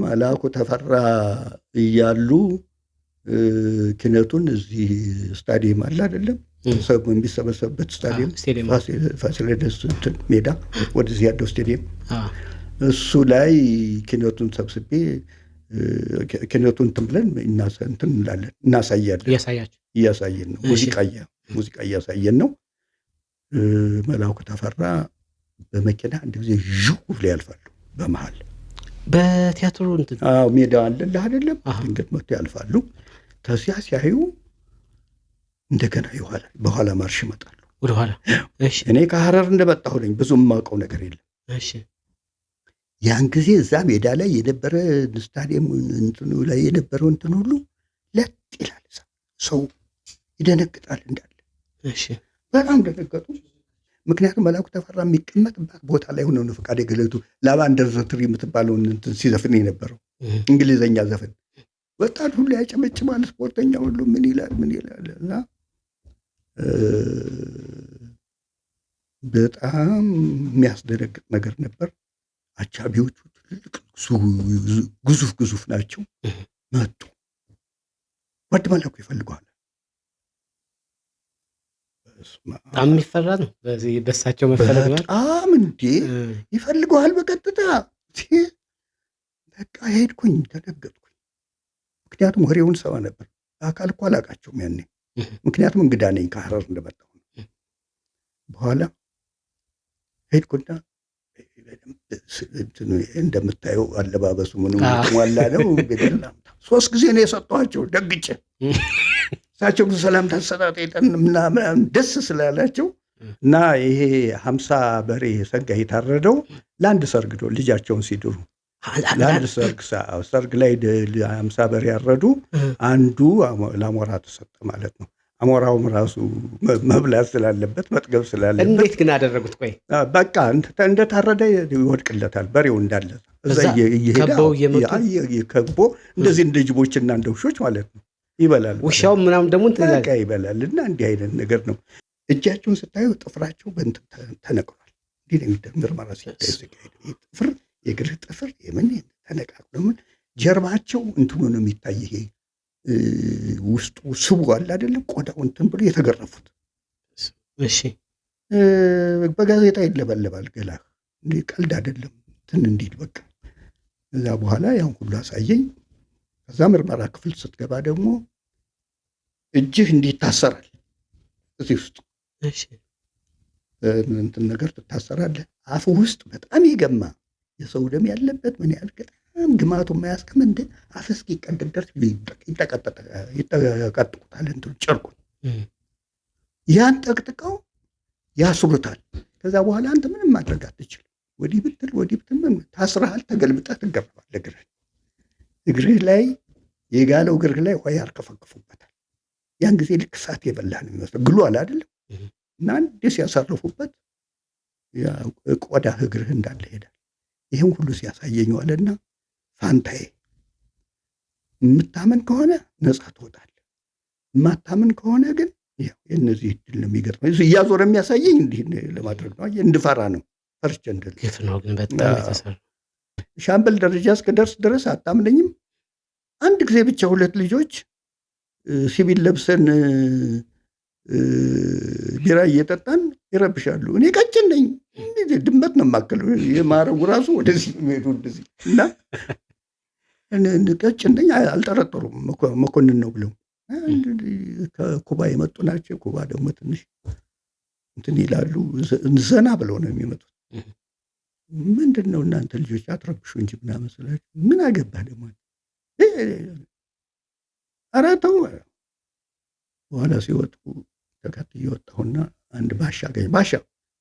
መላኩ ተፈራ እያሉ ኪነቱን እዚህ ስታዲየም አለ አይደለም ሰው የሚሰበሰብበት ስታዲየም ፋሲለደስ ሜዳ ወደዚህ ያለው ስታዲየም እሱ ላይ ኪነቱን ሰብስቤ ኪነቱን ብለን እናሰንትን እንላለን እናሳያለን እያሳየን ነው ሙዚቃ እያሳየን ነው። መላኩ ተፈራ በመኪና አንድ ጊዜ ዥው ብለው ያልፋሉ በመሃል በቲያትሩ እንትን ሜዳ አለ አይደለም ድንገት መጥተው ያልፋሉ። ከዚያ ሲያዩ እንደገና በኋላ ማርሽ ይመጣሉ ወደ ኋላ። እሺ እኔ ከሐረር እንደመጣሁ ነኝ ብዙም የማውቀው ነገር የለም። እሺ ያን ጊዜ እዛ ሜዳ ላይ የነበረ ስታዲየም እንትኑ ላይ የነበረው እንትን ሁሉ ለጥ ይላል። ሰው ይደነግጣል እንዳለ። እሺ በጣም ደነገጡ። ምክንያቱም መላኩ ተፈራ የሚቀመጥበት ቦታ ላይ ሆኖ ነው ፈቃደ ገለቱ ላቫንደር ዘትሪ የምትባለውን እንትን ሲዘፍን የነበረው እንግሊዘኛ ዘፈን። ወጣት ሁሉ ያጨበጭባል፣ ስፖርተኛ ሁሉ ምን ይላል እና በጣም የሚያስደነግጥ ነገር ነበር። አጃቢዎቹ ትልልቅ ግዙፍ ናቸው። መጡ። ወድ መላኩ ይፈልገዋል። በጣም የሚፈራ ነው በሳቸው መፈለግ ነው። በጣም እንዴ ይፈልገዋል በቀጥታ። በቃ ሄድኩኝ፣ ተደገጥኩኝ። ምክንያቱም ወሬውን ሰማ ነበር። አካል እኮ አላውቃቸውም ያኔ፣ ምክንያቱም እንግዳ ነኝ ከሐረር እንደመጣሁ። በኋላ ሄድኩና እንደምታየው አለባበሱ ምንም ሟላ ነው። ሶስት ጊዜ ነው የሰጠኋቸው ደግጬ። እሳቸው ሰላምታ አሰጣጥ ምናምን ደስ ስላላቸው እና ይሄ 50 በሬ ሰጋ የታረደው ለአንድ ሰርግ ነው ልጃቸውን ሲድሩ ለአንድ ሰርግ ላይ 50 በሬ ያረዱ። አንዱ ለአሞራ ተሰጠ ማለት ነው። አሞራውም ራሱ መብላት ስላለበት መጥገብ ስላለበት። እንዴት ግን አደረጉት? ቆይ በቃ እንደታረደ ይወድቅለታል በሬው እንዳለ እዛ ከቦ እንደዚህ እንደ ጅቦችና እንደ ውሾች ማለት ነው ይበላል። ውሻው ምናምን ደግሞ ተዘጋ ይበላል። እና እንዲህ አይነት ነገር ነው። እጃቸውን ስታዩ ጥፍራቸው ተነቅሏል። እንዲህ ነው የሚደረግ ምርመራ ሲካሄድ ጥፍር የእግር ጥፍር የምን ተነቃቅሎ ምን ጀርባቸው እንትኑ ነው የሚታይ። ይሄ ውስጡ ስቡ አለ አይደለም ቆዳው እንትን ብሎ የተገረፉት። እሺ በጋዜጣ ይለበለባል ገላህ እንዴ ቀልድ አይደለም እንትን እንዲል በቃ። እዛ በኋላ ያን ሁሉ አሳየኝ። ከዛ ምርመራ ክፍል ስትገባ ደግሞ እጅህ እንዲታሰራል እዚህ ውስጥ። እሺ እንትን ነገር ትታሰራለህ። አፉ ውስጥ በጣም ይገማ የሰው ደም ያለበት ምን ያህል በጣም ግማቱ የማያስቀም እንደ አፍ እስኪቀደድ ድረስ ይጠቀጥቁታል እንትን ጨርቁን ያን ጠቅጥቀው ያስሩታል። ከዛ በኋላ አንተ ምንም ማድረግ አትችልም። ወዲህ ብትል ታስረሃል፣ ተገልብጠህ ትገባለህ። እግርህ ላይ የጋለው እግርህ ላይ ውሃ ያርከፈክፉበታል። ያን ጊዜ ልክ እሳት የበላህ ነው የሚመስለው። ግሏል አይደለም እና እንዲህ ሲያሳርፉበት ቆዳ እግርህ እንዳለ ሄዳል። ይህን ሁሉ ሲያሳየኝ ዋለና ፋንታዬ የምታመን ከሆነ ነፃ ትወጣለህ፣ የማታመን ከሆነ ግን የእነዚህ እድል ነው የሚገጥመው። እያዞረ የሚያሳየኝ እንዲህ ለማድረግ ነው። እንድፈራ ነው። ፈርቼ እንደል ግፍ ነው ግን በጣም የተሰራ ሻምበል ደረጃ እስከደርስ ድረስ አታምነኝም። አንድ ጊዜ ብቻ 2 ልጆች ሲቪል ለብሰን ቢራ እየጠጣን ይረብሻሉ። እኔ ቀጭን ነኝ፣ ድመት ነው የማክለው። የማረጉ ራሱ ወደዚህ ሄዱ እንደዚህ እና ቀጭን ነኝ። አልጠረጠሩም መኮንን ነው ብለው። ከኩባ የመጡ ናቸው። ኩባ ደግሞ ትንሽ እንትን ይላሉ፣ ዘና ብለው ነው የሚመጡት። ምንድን ነው እናንተ ልጆች አትረብሹ እንጂ ምናምን ስላቸው ምን አገባህ ደግሞ ኧረ ተው። በኋላ ሲወጡ ተከትዬ ወጣሁና አንድ ባሻ አገኘሁ። ባሻ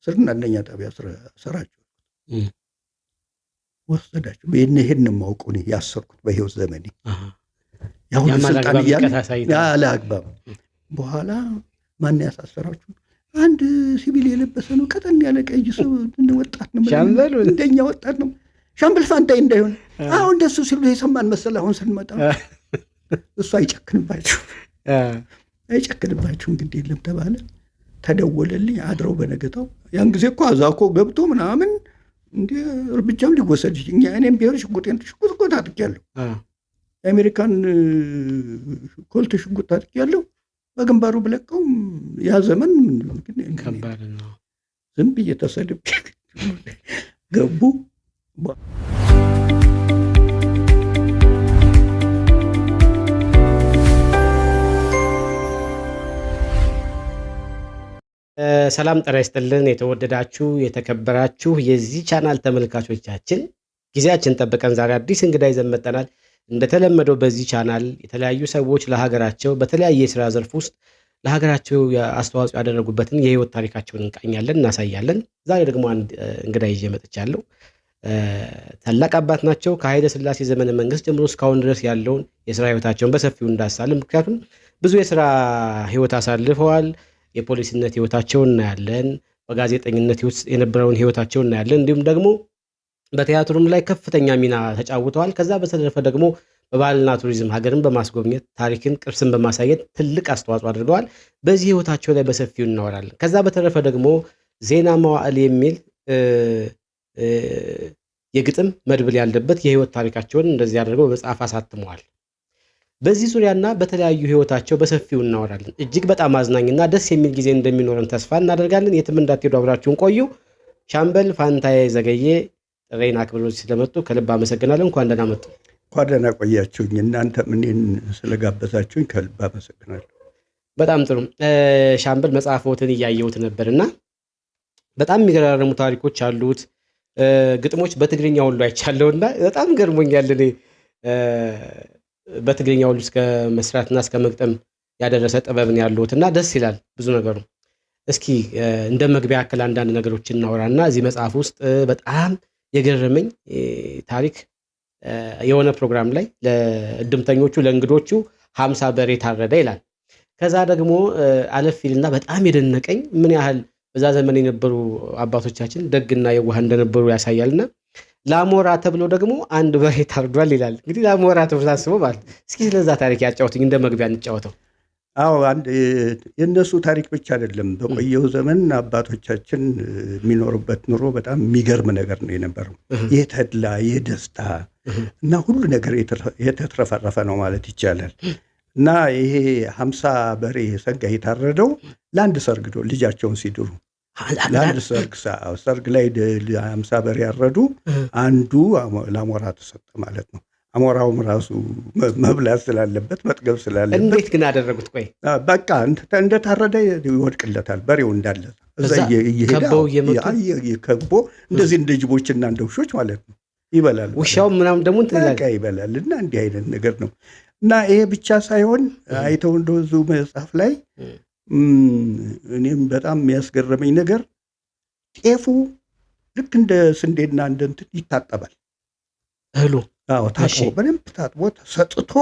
ስርና አንደኛ ጣቢያ ስራቸው ወሰዳቸው። ይሄን የማውቀው እኔ ያሰርኩት በህይወት ዘመኔ ያሁን ስልጣን ያለ አግባብ። በኋላ ማን ያሳሰራችሁ? አንድ ሲቪል የለበሰ ነው፣ ቀጠን ያለ ቀይ ሰው ወጣት ነው፣ እንደኛ ወጣት ነው። ሻምበል ፋንታይ እንዳይሆን አሁን እንደሱ ሲሉ የሰማን መሰል። አሁን ስንመጣ እሱ አይጨክንባችሁ እንግዲህ የለም ተባለ። ተደወለልኝ። አድረው በነገታው ያን ጊዜ እኮ አዛኮ ገብቶ ምናምን እንደ እርምጃም ሊወሰድ እኔም ቢሆን ሽጉጥ ታጥቄያለሁ። የአሜሪካን ኮልት ሽጉጥ ታጥቄያለሁ። በግንባሩ ብለቀው ያ ዘመን ከባድ ነው። ዝም ብዬ ተሰድቤ ገቡ። ሰላም ጤና ይስጥልን። የተወደዳችሁ የተከበራችሁ የዚህ ቻናል ተመልካቾቻችን ጊዜያችን ጠብቀን ዛሬ አዲስ እንግዳ ይዘን መጥተናል። እንደተለመደው በዚህ ቻናል የተለያዩ ሰዎች ለሀገራቸው በተለያየ የስራ ዘርፍ ውስጥ ለሀገራቸው አስተዋጽኦ ያደረጉበትን የህይወት ታሪካቸውን እንቃኛለን፣ እናሳያለን። ዛሬ ደግሞ አንድ እንግዳ ይዤ መጥቻለሁ። ታላቅ አባት ናቸው። ከኃይለ ሥላሴ ዘመነ መንግስት ጀምሮ እስካሁን ድረስ ያለውን የስራ ህይወታቸውን በሰፊው እንዳሳለን። ምክንያቱም ብዙ የስራ ህይወት አሳልፈዋል። የፖሊስነት ህይወታቸውን እናያለን። በጋዜጠኝነት የነበረውን ህይወታቸውን እናያለን። እንዲሁም ደግሞ በቲያትሩም ላይ ከፍተኛ ሚና ተጫውተዋል። ከዛ በተረፈ ደግሞ በባህልና ቱሪዝም ሀገርን በማስጎብኘት ታሪክን፣ ቅርስን በማሳየት ትልቅ አስተዋጽኦ አድርገዋል። በዚህ ህይወታቸው ላይ በሰፊው እናወራለን። ከዛ በተረፈ ደግሞ ዜና መዋዕል የሚል የግጥም መድብል ያለበት የህይወት ታሪካቸውን እንደዚህ አድርገው በመጽሐፍ አሳትመዋል። በዚህ ዙሪያና በተለያዩ ህይወታቸው በሰፊው እናወራለን። እጅግ በጣም አዝናኝና ደስ የሚል ጊዜ እንደሚኖረን ተስፋ እናደርጋለን። የትም እንዳትሄዱ፣ አብራችሁን ቆዩ። ሻምበል ፋንታዬ ዘገየ ጥሬን አክብረው ስለመጡ ከልብ አመሰግናለሁ። እንኳን ደህና መጡ። እንኳን ደህና ቆያችሁኝ። እናንተም እኔን ስለጋበዛችሁኝ ከልብ አመሰግናለሁ። በጣም ጥሩ። ሻምበል መጽሐፎትን እያየሁት ነበርና በጣም የሚገራረሙ ታሪኮች አሉት። ግጥሞች በትግርኛ ሁሉ አይቻለሁና በጣም ገርሞኛል። እኔ በትግርኛ ሁሉ እስከ መስራትና እስከ መግጠም ያደረሰ ጥበብን ያለሁትና ደስ ይላል ብዙ ነገሩ። እስኪ እንደ መግቢያ ያክል አንዳንድ ነገሮችን እናወራና እዚህ መጽሐፍ ውስጥ በጣም የገረመኝ ታሪክ የሆነ ፕሮግራም ላይ ለእድምተኞቹ ለእንግዶቹ 50 በሬ ታረደ ይላል። ከዛ ደግሞ አለፍ ይልና በጣም የደነቀኝ ምን ያህል በዛ ዘመን የነበሩ አባቶቻችን ደግና የዋህ እንደነበሩ ያሳያልና ላሞራ ተብሎ ደግሞ አንድ በሬ ታርዷል ይላል። እንግዲህ ላሞራ ተብሎ ታስቦ ማለት እስኪ ስለዛ ታሪክ ያጫውትኝ፣ እንደ መግቢያ እንጫወተው። አዎ አንድ የእነሱ ታሪክ ብቻ አይደለም። በቆየው ዘመን አባቶቻችን የሚኖሩበት ኑሮ በጣም የሚገርም ነገር ነው የነበረው። የተድላ የደስታ እና ሁሉ ነገር የተትረፈረፈ ነው ማለት ይቻላል። እና ይሄ 50 በሬ ሰጋ የታረደው ለአንድ ሰርግ ነው። ልጃቸውን ሲድሩ ለአንድ ሰርግ ላይ 50 በሬ ያረዱ፣ አንዱ ለአሞራ ተሰጠ ማለት ነው። አሞራውም ራሱ መብላት ስላለበት መጥገብ ስላለበት። እንዴት ግን አደረጉት? ቆይ በቃ እንደታረደ ይወድቅለታል በሬው እንዳለ እዛ ከቦ እንደዚህ እንደ ጅቦችና እንደ ውሾች ማለት ነው ይበላል። ውሻው ምናምን ደግሞ ይበላል። እና እንዲህ አይነት ነገር ነው። እና ይሄ ብቻ ሳይሆን አይተው እንደዙ መጽሐፍ ላይ እኔም በጣም የሚያስገረመኝ ነገር ጤፉ ልክ እንደ ስንዴና እንደ እንትን ይታጠባል እህሉ። አዎ ታጥቦ በደንብ ታጥቦ ተሰጥቶ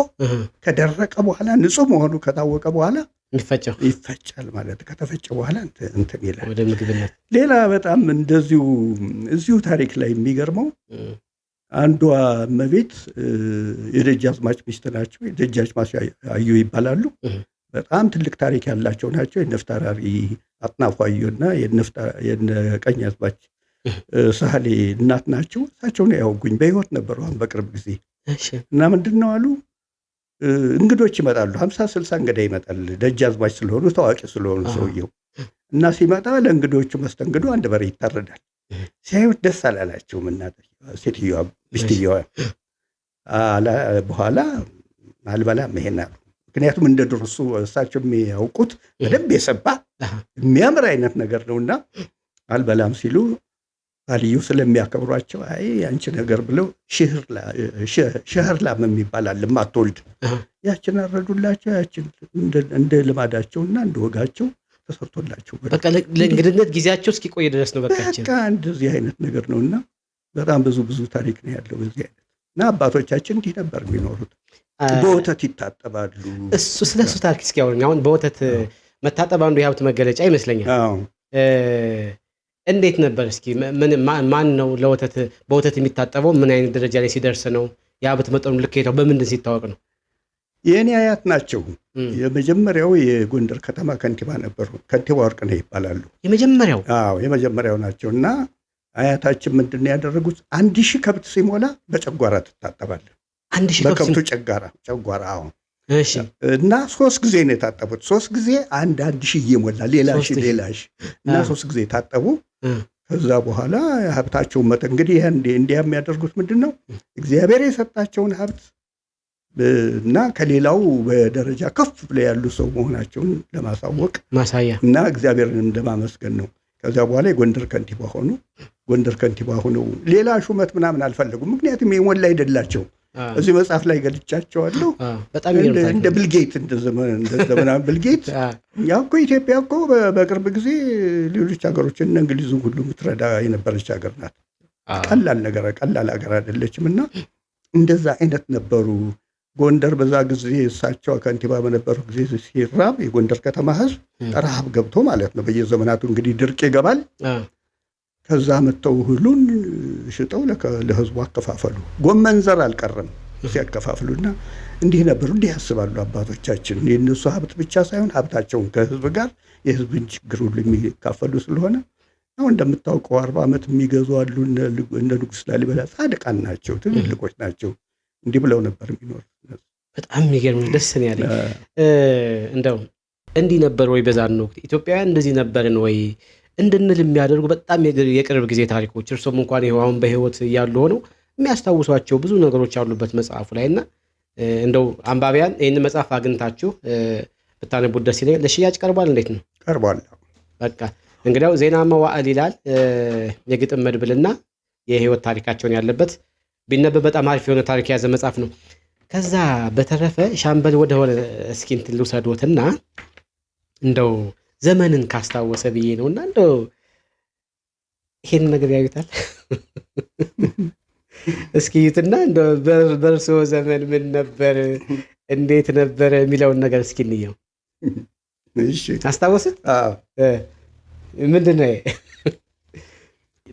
ከደረቀ በኋላ ንጹህ መሆኑ ከታወቀ በኋላ ይፈጫል ማለት። ከተፈጨ በኋላ እንትን ይላል ወደ ምግብነት። ሌላ በጣም እንደዚሁ እዚሁ ታሪክ ላይ የሚገርመው አንዷ እመቤት የደጃዝማች ሚስት ናቸው። የደጃዝማች አዩ ይባላሉ። በጣም ትልቅ ታሪክ ያላቸው ናቸው። የነፍታራሪ አጥናፉ አዩና የቀኛዝማች ሳህሌ እናት ናቸው። እሳቸው ነው ያወጉኝ። በህይወት ነበሩ አሁን በቅርብ ጊዜ። እና ምንድን ነው አሉ፣ እንግዶች ይመጣሉ። 50-60 እንግዳ ይመጣል። ደጃዝማች ስለሆኑ ታዋቂ ስለሆኑ ሰውየው እና ሲመጣ ለእንግዶቹ መስተንግዶ አንድ በሬ ይታረዳል። ሲያዩት ደስ አላላቸውም። እናት ሴትዮዋ ሚስትየዋ በኋላ አልበላም ይሄን አሉ። ምክንያቱም እንደ ድርሱ እሳቸው የሚያውቁት በደንብ የሰባ የሚያምር አይነት ነገር ነውና አልበላም ሲሉ ባልዩ ስለሚያከብሯቸው አይ አንቺ ነገር ብለው ሸህር ላም የሚባል አለ ማትወልድ፣ ያችን አረዱላቸው። ያችን እንደ ልማዳቸውና እንደ ወጋቸው ተሰርቶላቸው በቃ ለእንግድነት ጊዜያቸው እስኪቆይ ድረስ ነው። በቃ እንደዚህ አይነት ነገር ነውና በጣም ብዙ ታሪክ ነው ያለው በዚህ አይነት። እና አባቶቻችን እንዲህ ነበር የሚኖሩት። በወተት ይታጠባሉ። ስለሱ ታሪክ እስኪ አሁን በወተት መታጠብ አንዱ የሀብት መገለጫ ይመስለኛል። እንዴት ነበር? እስኪ ማን ነው በወተት የሚታጠበው? ምን አይነት ደረጃ ላይ ሲደርስ ነው? የሀብት መጠኑ ልኬታው በምንድን ሲታወቅ ነው? የእኔ አያት ናቸው። የመጀመሪያው የጎንደር ከተማ ከንቲባ ነበሩ። ከንቲባ ወርቅነህ ይባላሉ። የመጀመሪያው? አዎ የመጀመሪያው ናቸው። እና አያታችን ምንድን ነው ያደረጉት? 1000 ከብት ሲሞላ በጨጓራ ትታጠባለህ። 1000 በከብቱ ጨጓራ አሁን እና 3 ጊዜ ነው የታጠቡት። 3 ጊዜ 1000 እየሞላ ሌላ ሺህ እና 3 ጊዜ ታጠቡ። ከዛ በኋላ ሀብታቸውን መጠን እንግዲህ እንዲያ የሚያደርጉት ምንድን ነው? እግዚአብሔር የሰጣቸውን ሀብት እና ከሌላው በደረጃ ከፍ ብለው ያሉ ሰው መሆናቸውን ለማሳወቅ ማሳያ እና እግዚአብሔርን ለማመስገን ነው። ከዚያ በኋላ የጎንደር ከንቲባ ሆኑ። ጎንደር ከንቲባ ሆነው ሌላ ሹመት ምናምን አልፈለጉም። ምክንያቱም የሞላ አይደላቸው። እዚህ መጽሐፍ ላይ ገልጫቸዋለሁ። እንደ ብልጌት እንደ ዘመናዊ ብልጌት እኛ እኮ ኢትዮጵያ እኮ በቅርብ ጊዜ ሌሎች ሀገሮችን እነ እንግሊዝን ሁሉ የምትረዳ የነበረች ሀገር ናት። ቀላል ሀገር አይደለችም። እና እንደዛ አይነት ነበሩ። ጎንደር በዛ ጊዜ እሳቸው ከንቲባ በነበሩ ጊዜ ሲራብ የጎንደር ከተማ ህዝብ ረሃብ ገብቶ ማለት ነው። በየዘመናቱ እንግዲህ ድርቅ ይገባል። ከዛ መጥተው ሁሉን ሽጠው ለህዝቡ አከፋፈሉ። ጎመን ዘር አልቀረም ሲያከፋፍሉና እንዲህ ነበሩ። እንዲህ ያስባሉ አባቶቻችን። የእነሱ ሀብት ብቻ ሳይሆን ሀብታቸውን ከህዝብ ጋር የህዝብን ችግር ሁሉ የሚካፈሉ ስለሆነ አሁን እንደምታውቀው 40 ዓመት የሚገዙ አሉ። እነ ንጉሥ ላሊበላ ጻድቃን ናቸው፣ ትልልቆች ናቸው። እንዲህ ብለው ነበር የሚኖሩት። በጣም የሚገርም ደስ ነው ያለኝ። እንደው እንዲህ ነበር ወይ በዛን ወቅት ኢትዮጵያውያን እንደዚህ ነበርን ወይ እንድንል የሚያደርጉ በጣም የቅርብ ጊዜ ታሪኮች እርሶም እንኳን ይኸው አሁን በህይወት እያሉ ሆነው የሚያስታውሷቸው ብዙ ነገሮች ያሉበት መጽሐፉ ላይ እና እንደው አንባቢያን ይህን መጽሐፍ አግኝታችሁ ብታነቡት ደስ ይለኛል። ለሽያጭ ቀርቧል? እንዴት ነው? ቀርቧል። በቃ እንግዲያው ዜና መዋዕል ይላል። የግጥም መድብልና የህይወት ታሪካቸውን ያለበት ቢነበብ በጣም አሪፍ የሆነ ታሪክ የያዘ መጽሐፍ ነው። ከዛ በተረፈ ሻምበል ወደሆነ እስኪ እንትን ልውሰዶትና እንደው ዘመንን ካስታወሰ ብዬ ነው እና እንደው ይሄን ነገር ያዩታል እስኪ ይትና እንደው በእርሶ ዘመን ምን ነበር እንዴት ነበር የሚለውን ነገር እስኪ እንየው። እሺ አስታወሱት? ምንድን ነው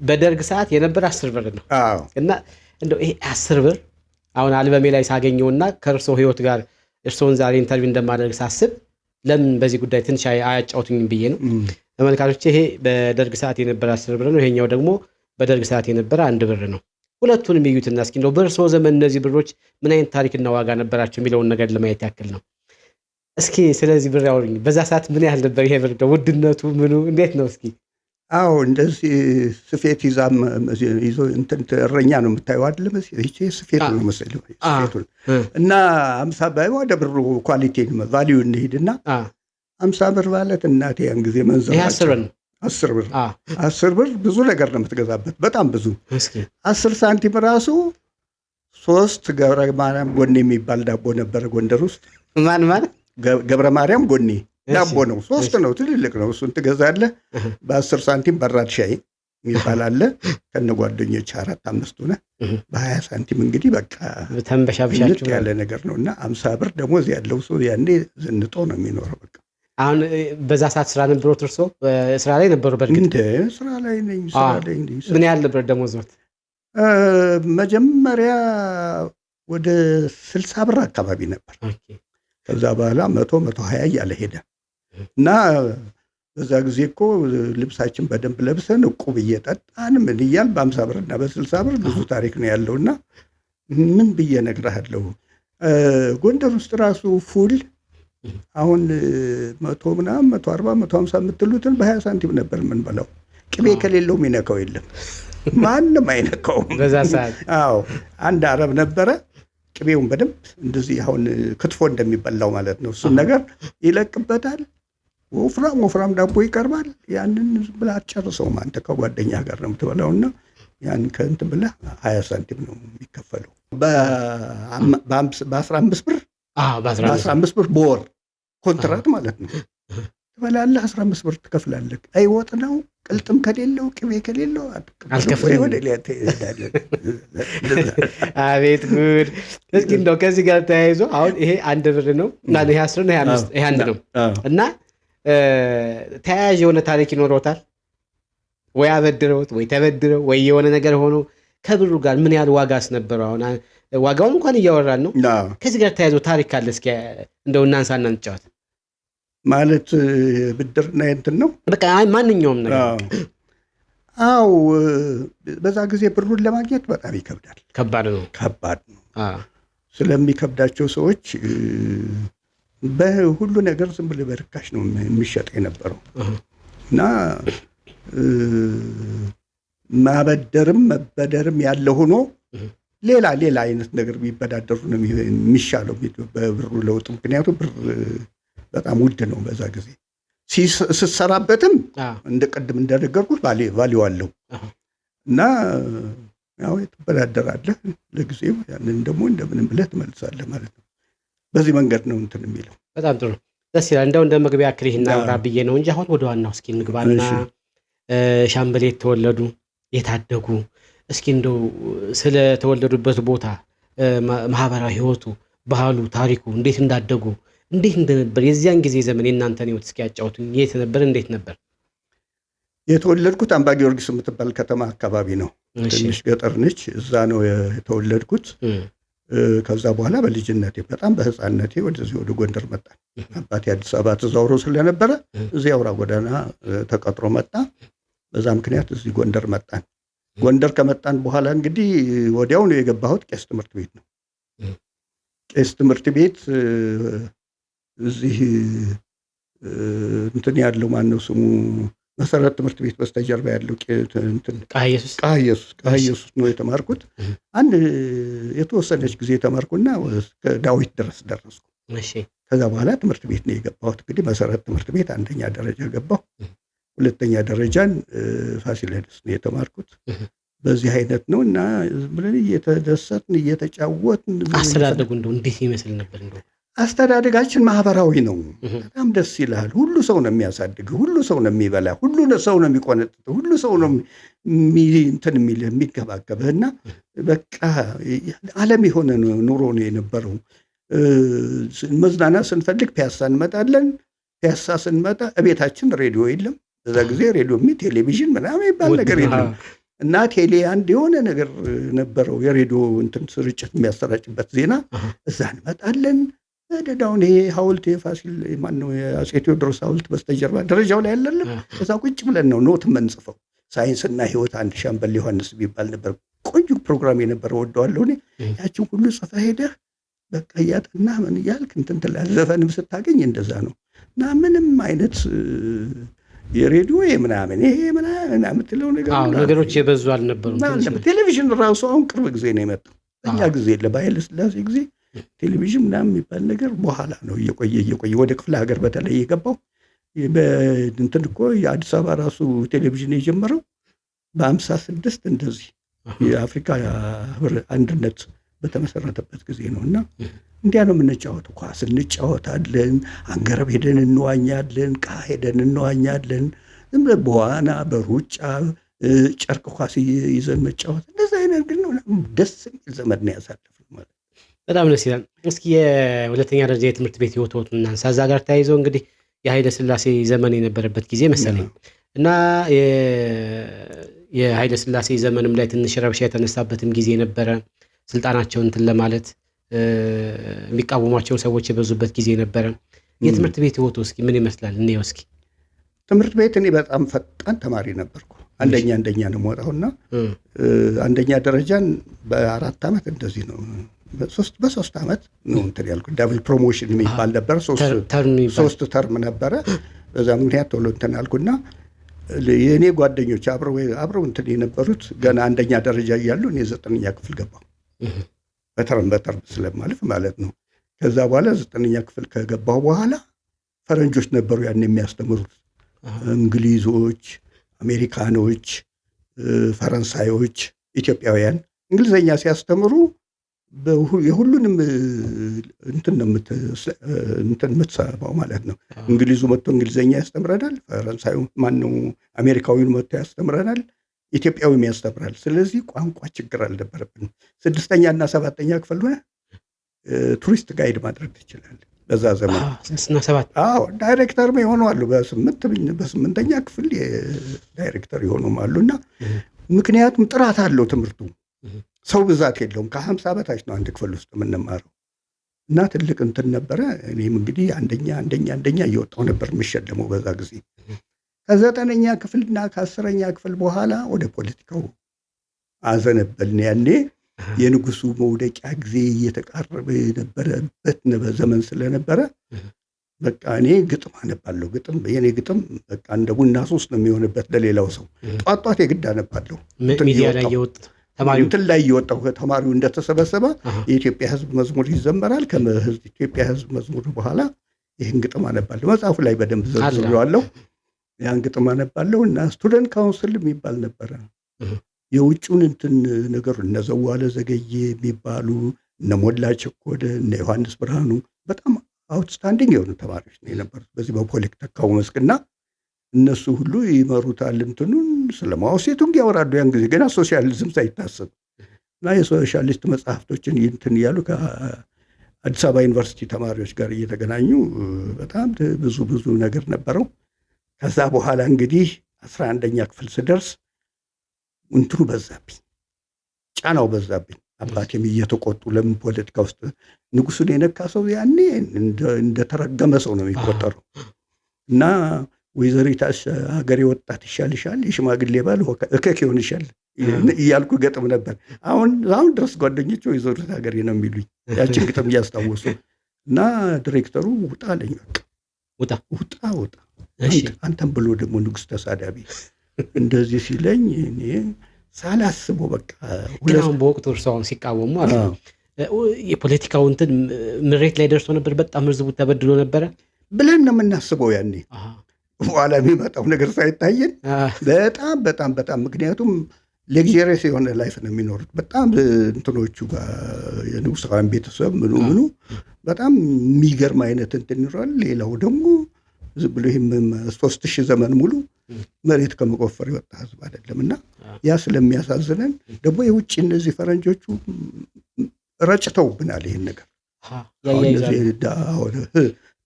በደርግ ሰዓት የነበር 10 ብር ነው እና እንደው ይሄ 10 ብር አሁን አልበሜ ላይ ሳገኘውና ከእርሶ ህይወት ጋር እርሶን ዛሬ ኢንተርቪው እንደማደርግ ሳስብ ለምን በዚህ ጉዳይ ትንሽ አያጫውቱኝም ብዬ ነው። ተመልካቾች ይሄ በደርግ ሰዓት የነበረ 10 ብር ነው። ይሄኛው ደግሞ በደርግ ሰዓት የነበረ 1 ብር ነው። ሁለቱንም ይዩትና እስኪ እንደው በእርሶ ዘመን እነዚህ ብሮች ምን አይነት ታሪክና ዋጋ ነበራቸው የሚለውን ነገር ለማየት ያክል ነው። እስኪ ስለዚህ ብር ያወሩኝ። በዛ ሰዓት ምን ያህል ነበር ይሄ ብር? ውድነቱ ምኑ እንዴት ነው እስኪ? አዎ እንደዚህ ስፌት ይዞ እንትን እረኛ ነው የምታየው አይደለም? እሺ ስፌት ነው መሰለኝ ስፌቱን እና 50 ብር ወደ ብሩ ኳሊቲ ነው ቫልዩ እንሂድና 50 ብር ማለት እናቴ ያን ጊዜ መንዘራቸው 10 ብር ብዙ ነገር ነው የምትገዛበት፣ በጣም ብዙ። 10 ሳንቲም ራሱ 3 ገብረ ማርያም ጎኔ የሚባል ዳቦ ነበረ ጎንደር ውስጥ። ማን ገብረ ማርያም ጎኔ ዳቦ ነው፣ 3 ነው፣ ትልልቅ ነው። እሱን ትገዛለህ። በ10 ሳንቲም በራድ ሻይ የሚባል አለ ከነ ጓደኞች 4-5 ሆነ በ20 ሳንቲም እንግዲህ በቃ ተንበሻብሻችሁ ያለ ነገር ነው። እና 50 ብር ደሞዝ ያለው ሰው ያኔ ዘንጦ ነው የሚኖረው። በቃ አሁን በዛ ሰዓት ስራ ነበሩት? እርሶ ስራ ላይ ነበሩ? በእርግጥ እንደ ስራ ላይ ነኝ። ምን ያህል ነበር ደሞዝዎት? መጀመሪያ ወደ 60 ብር አካባቢ ነበር። ከዛ በኋላ 100-120 እያለ ሄደ እና በዛ ጊዜ እኮ ልብሳችን በደንብ ለብሰን እቁብ እየጠጣን ምን እያል በ50 ብር እና በ60 ብር ብዙ ታሪክ ነው ያለውና ምን ብዬ እነግርሃለሁ። ጎንደር ውስጥ ራሱ ፉል አሁን 100 ምናምን 140 150 የምትሉትን በ20 ሳንቲም ነበር የምንበላው። ቅቤ ከሌለው የሚነካው የለም፣ ማንም አይነካውም በዛ ሰዓት። አዎ አንድ አረብ ነበረ ቅቤውን በደንብ እንደዚህ አሁን ክትፎ እንደሚበላው ማለት ነው እሱን ነገር ይለቅበታል። ወፍራም ዳቦ ይቀርባል። ያንን ብላ አትጨርሰውም አንተ ከጓደኛ ጋር ነው የምትበላውና ያን ከእንትን ብለህ 20 ሳንቲም ነው የሚከፈለው በ15 ብር በ15 ብር በወር ኮንትራት ማለት ነው ትበላለህ። 15 ብር ትከፍላለህ። አይ ወጥ ነው ቅልጥም ከሌለው ቅቤ ከሌለው አልከፍልም። አቤት ጉድ! እስኪ እንደው ከዚህ ጋር ተያይዞ አሁን ይሄ 1 ብር ነው እና ይሄ 10 ነው ይሄ 1 ነው እና ተያያዥ የሆነ ታሪክ ይኖረውታል ወይ? አበድረውት ወይ ተበድረው ወይ የሆነ ነገር ሆኖ ከብሩ ጋር ምን ያህል ዋጋስ ነበረው? አሁን ዋጋውን እንኳን እያወራን ነው። ከዚህ ጋር ተያይዞ ታሪክ ካለ እስኪ እንደው እናንሳና እንጫወት። ማለት ብድርና እንትን ነው በቃ ማንኛውም ነገር አው በዛ ጊዜ ብሩን ለማግኘት በጣም ይከብዳል። ከባድ ነው። ስለሚከብዳቸው ሰዎች በሁሉ ነገር ዝም ብሎ በርካሽ ነው የሚሸጥ የነበረው እና ማበደርም መበደርም ያለ ሆኖ ሌላ አይነት ነገር ቢበዳደሩ ነው የሚሻለው በብሩ ለውጥ። ምክንያቱም ብር በጣም ውድ ነው በዛ ጊዜ። ስትሰራበትም እንደቀድም እንደነገርኩት ቫልዩ አለው እና ያው ትበዳደራለህ ለጊዜው፣ ያንን ደግሞ እንደምንም ብለህ ትመልሳለህ ማለት ነው። በዚህ መንገድ ነው እንትን የሚለው። በጣም ጥሩ ደስ ይላል። እንደው እንደ መግቢያ ያክል ይሄን አውራ ብዬ ነው እንጂ አሁን ወደ ዋናው እስኪ እንግባና ሻምበል የተወለዱ የታደጉ እስኪ እንደው ስለ ተወለዱበት ቦታ ማህበራዊ ህይወቱ፣ ባህሉ፣ ታሪኩ እንዴት እንዳደጉ እንዴት እንደነበር የዚያን ጊዜ ዘመን የእናንተን ህይወት እስኪ ያጫውቱኝ። የት ነበር? እንዴት ነበር? የተወለድኩት አምባ ጊዮርጊስ የምትባል ከተማ አካባቢ ነው። ትንሽ ገጠር ነች። እዛ ነው የተወለድኩት። ከዛ በኋላ በልጅነቴ በጣም በህፃንነቴ ወደዚህ ወደ ጎንደር መጣን። አባቴ አዲስ አበባ ተዛውሮ ስለነበረ እዚህ አውራ ጎዳና ተቀጥሮ መጣ። በዛ ምክንያት እዚህ ጎንደር መጣን። ጎንደር ከመጣን በኋላ እንግዲህ ወዲያው ነው የገባሁት ቄስ ትምህርት ቤት ነው። ቄስ ትምህርት ቤት እዚህ እንትን ያለው ማነው ስሙ መሰረት ትምህርት ቤት በስተጀርባ ያለው ቃየሱስ ነው የተማርኩት። አንድ የተወሰነች ጊዜ ተማርኩና እስከ ዳዊት ድረስ ደረስኩ። ከዛ በኋላ ትምህርት ቤት ነው የገባሁት። እንግዲህ መሰረት ትምህርት ቤት አንደኛ ደረጃ ገባሁ። ሁለተኛ ደረጃን ፋሲለደስ ነው የተማርኩት። በዚህ አይነት ነው እና ብለን እየተደሰትን እየተጫወትን። አስተዳደጉ እንደው እንዴት ይመስል ነበር? እንደው አስተዳደጋችን ማህበራዊ ነው። በጣም ደስ ይላል። ሁሉ ሰው ነው የሚያሳድግ፣ ሁሉ ሰው ነው የሚበላ፣ ሁሉ ሰው ነው የሚቆነጥጥ፣ ሁሉ ሰው ነው እንትን የሚገባገብህ እና በቃ ዓለም የሆነ ኑሮ ነው የነበረው። መዝናናት ስንፈልግ ፒያሳ እንመጣለን። ፒያሳ ስንመጣ እቤታችን ሬዲዮ የለም። በዛ ጊዜ ሬዲዮ ቴሌቪዥን ምናምን የሚባል ነገር የለም እና ቴሌ አንድ የሆነ ነገር ነበረው የሬዲዮ እንትን ስርጭት የሚያሰራጭበት ዜና። እዛ እንመጣለን። ደዳውን ይሄ ሐውልት የፋሲል ማነው የአፄ ቴዎድሮስ ሐውልት በስተጀርባ ደረጃው ላይ ያለልን እዛ ቁጭ ብለን ነው ኖት የምንጽፈው። ሳይንስና ሕይወት አንድ ሻምበል ዮሐንስ የሚባል ነበር። ቆንጆ ፕሮግራም የነበረ ወደዋለሁ እኔ። ያችን ሁሉ ጽፈህ ሄደህ በቃ እያጠና ምን እያልክ እንትን ትላለህ። ዘፈንም ስታገኝ እንደዛ ነው እና ምንም አይነት የሬዲዮ ምናምን ይሄ ምናምን የምትለው ነገሮች የበዙ አልነበሩም። ቴሌቪዥን ራሱ አሁን ቅርብ ጊዜ ነው የመጣው። በእኛ ጊዜ ለኃይለ ሥላሴ ጊዜ ቴሌቪዥን ምናምን የሚባል ነገር በኋላ ነው እየቆየ ወደ ክፍለ ሀገር በተለይ የገባው። እንትን እኮ የአዲስ አበባ ራሱ ቴሌቪዥን የጀመረው በ56 እንደዚህ የአፍሪካ አንድነት በተመሰረተበት ጊዜ ነው እና እንዲያ ነው የምንጫወተው። ኳስ እንጫወታለን፣ አንገረብ ሄደን እንዋኛለን፣ ቃ ሄደን እንዋኛለን። ዝም ብለን በዋና በሩጫ ጨርቅ ኳስ ይዘን መጫወት እንደዛ አይነት ግን ነው። ደስ የሚል ዘመን ነው ያሳለፍነው ማለት። በጣም ደስ ይላል። እስኪ የሁለተኛ ደረጃ የትምህርት ቤት ህይወት እናንሳ። እዛ ጋር ተያይዞ እንግዲህ የኃይለ ሥላሴ ዘመን የነበረበት ጊዜ መሰለኝ እና የኃይለ ሥላሴ ዘመንም ላይ ትንሽ ረብሻ የተነሳበትም ጊዜ ነበረ። ስልጣናቸውን እንትን ለማለት የሚቃወሟቸው ሰዎች የበዙበት ጊዜ ነበረ። የትምህርት ቤት ህይወቱ እስኪ ምን ይመስላል? እንየው እስኪ። ትምህርት ቤት እኔ በጣም ፈጣን ተማሪ ነበርኩ። አንደኛ ነው የምወጣውና አንደኛ ደረጃን በ4 ዓመት እንደዚህ ነው በ3 ዓመት ነው እንትን ያልኩት። ዳብል ፕሮሞሽን የሚባል ነበር። 3 ተርም ነበረ። በዛ ምክንያት ቶሎ እንትን አልኩና የእኔ ጓደኞች አብረው እንትን የነበሩት ገና አንደኛ ደረጃ እያሉ እኔ 9ኛ ክፍል ገባሁ። በተርም ስለማለፍ ማለት ነው። ከዛ በኋላ 9ኛ ክፍል ከገባሁ በኋላ ፈረንጆች ነበሩ ያን የሚያስተምሩት። እንግሊዞች፣ አሜሪካኖች፣ ፈረንሳዮች፣ ኢትዮጵያውያን እንግሊዘኛ ሲያስተምሩ የሁሉንም እንትን የምትሰማው ማለት ነው። እንግሊዙ መጥቶ እንግሊዘኛ ያስተምረናል፣ ፈረንሳዩ ማነው አሜሪካዊውን መጥቶ ያስተምረናል፣ ኢትዮጵያዊም ያስተምራል። ስለዚህ ቋንቋ ችግር አልነበረብንም። 6ኛ እና 7ኛ ክፍል ሆነ ቱሪስት ጋይድ ማድረግ ትችላለህ። በዛ ዘመን 6 እና 7 ዳይሬክተር የሆኑ አሉ። በ8ኛ ክፍል ዳይሬክተር የሆኑም አሉና ምክንያቱም ጥራት አለው ትምህርቱ። ሰው ብዛት የለውም። ከ50 በታች ነው አንድ ክፍል ውስጥ የምንማረው እና ትልቅ እንትን ነበረ። እኔም እንግዲህ አንደኛ እየወጣው ነበር የምሸለመው በዛ ጊዜ። ከ9ኛ ክፍልና ከ10ኛ ክፍል በኋላ ወደ ፖለቲካው አዘነበልን። ያኔ የንጉሱ መውደቂያ ጊዜ እየተቃረበ የነበረበት ዘመን ስለነበረ በቃ እኔ ግጥም አነባለሁ። የኔ ግጥም በቃ እንደ ቡና ሱስ ነው የሚሆንበት ለሌላው ሰው። ጧት የግድ አነባለሁ። ሚዲያ ላይ እንትን ላይ እየወጣሁ ተማሪው እንደተሰበሰበ የኢትዮጵያ ሕዝብ መዝሙር ይዘመራል። ከኢትዮጵያ ሕዝብ መዝሙር በኋላ ይህን ግጥም አነባለሁ። መጽሐፉ ላይ በደንብ ዘርዝሬዋለሁ። ያን ግጥም አነባለሁ እና ስቱደንት ካውንስል የሚባል ነበረ። የውጭውን እንትን ነገሩ እነ ዘዋለ ዘገየ የሚባሉ እነ ሞላ ቸኮለ እነ ዮሐንስ ብርሃኑ በጣም አውትስታንዲንግ የሆኑ ተማሪዎች ነው የነበሩት በዚህ በፖለቲካው መስክና እነሱ ሁሉ ይመሩታል። እንትኑን ስለ ማኦ ሴቱንግ ያወራሉ። ያን ጊዜ ገና ሶሻሊዝም ሳይታሰብ እና የሶሻሊስት መጽሐፍቶችን እንትን እያሉ ከአዲስ አበባ ዩኒቨርሲቲ ተማሪዎች ጋር እየተገናኙ በጣም ብዙ ነገር ነበረው። ከዛ በኋላ እንግዲህ 11ኛ ክፍል ስደርስ እንትኑ በዛብኝ፣ ጫናው በዛብኝ። አባቴም እየተቆጡ ለምን ፖለቲካ ውስጥ ንጉሱን የነካ ሰው ያኔ እንደተረገመ ሰው ነው የሚቆጠረው እና ወይዘሪት ሀገሬ ወጣት ይሻልሻል፣ የሽማግሌ ባል እከክ ይሆንሻል እያልኩ ገጥም ነበር። አሁን ድረስ ጓደኞች ወይዘሪት ሀገሬ ነው የሚሉኝ ያችን ግጥም እያስታወሱ እና ዲሬክተሩ ውጣ አለኝ። በቃ ውጣ አንተም ብሎ ደግሞ ንጉስ ተሳዳቢ እንደዚህ ሲለኝ እኔ ሳላስበው በቃ ሁለቱም በወቅቱ እርሷን ሲቃወሙ የፖለቲካው እንትን ምሬት ላይ ደርሶ ነበር። በጣም ህዝቡ ተበድሎ ነበረ ብለን ነው የምናስበው ያኔ። በኋላ የሚመጣው ነገር ሳይታየን በጣም ምክንያቱም ሌግዠሪየስ የሆነ ላይፍ ነው የሚኖሩት። በጣም እንትኖቹ የንጉሳውያን ቤተሰብ ምኑ በጣም የሚገርም አይነት እንትን ይኖራል። ሌላው ደግሞ ዝም ብሎ ይህም 3000 ዘመን ሙሉ መሬት ከመቆፈር የወጣ ህዝብ አይደለም እና ያ ስለሚያሳዝነን ደግሞ የውጭ እነዚህ ፈረንጆቹ ረጭተውብናል ይህን ነገር።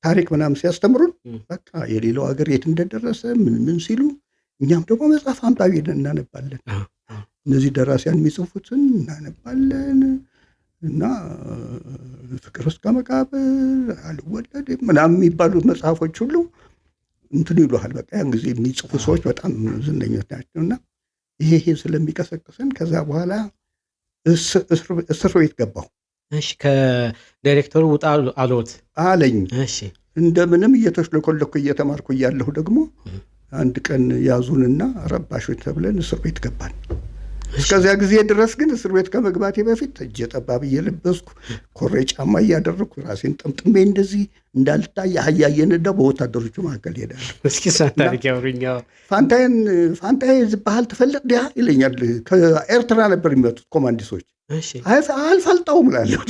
ታሪክ ምናምን ሲያስተምሩን በቃ የሌላው ሀገር የት እንደደረሰ ምን ሲሉ እኛም ደግሞ መጽሐፍ አንባቢ እናነባለን። እነዚህ ደራሲያን የሚጽፉትን እናነባለን እና ፍቅር እስከ መቃብር፣ አልወለድ ምናምን የሚባሉ መጽሐፎች ሁሉ እንትን ይሉሃል። በቃ ያን ጊዜ የሚጽፉ ሰዎች በጣም ዝነኞች ናቸው እና ይሄ ስለሚቀሰቅሰን ከዛ በኋላ እስር ቤት ገባሁ። እሺ፣ ከዳይሬክተሩ ውጣ አሉት አለኝ። እሺ፣ እንደምንም እየተሽለኮለኩ እየተማርኩ እያለሁ ደግሞ አንድ ቀን ያዙንና ረባሾች ተብለን እስር ቤት ገባን። እስከዚያ ጊዜ ድረስ ግን እስር ቤት ከመግባቴ በፊት እጀ ጠባብ እየለበስኩ ኮሬ ጫማ እያደረግኩ ራሴን ጠምጥሜ እንደዚህ እንዳልታይ አህያ እየነዳሁ በወታደሮቹ መካከል ሄዳለሁ። እስኪ ታሪክ ያውሩኛ። ፋንታዬ ዝባሃል ትፈልጥ ዲያ ይለኛል። ከኤርትራ ነበር የሚመጡት ኮማንዲሶች። አልፈልጠውም እላለሁ።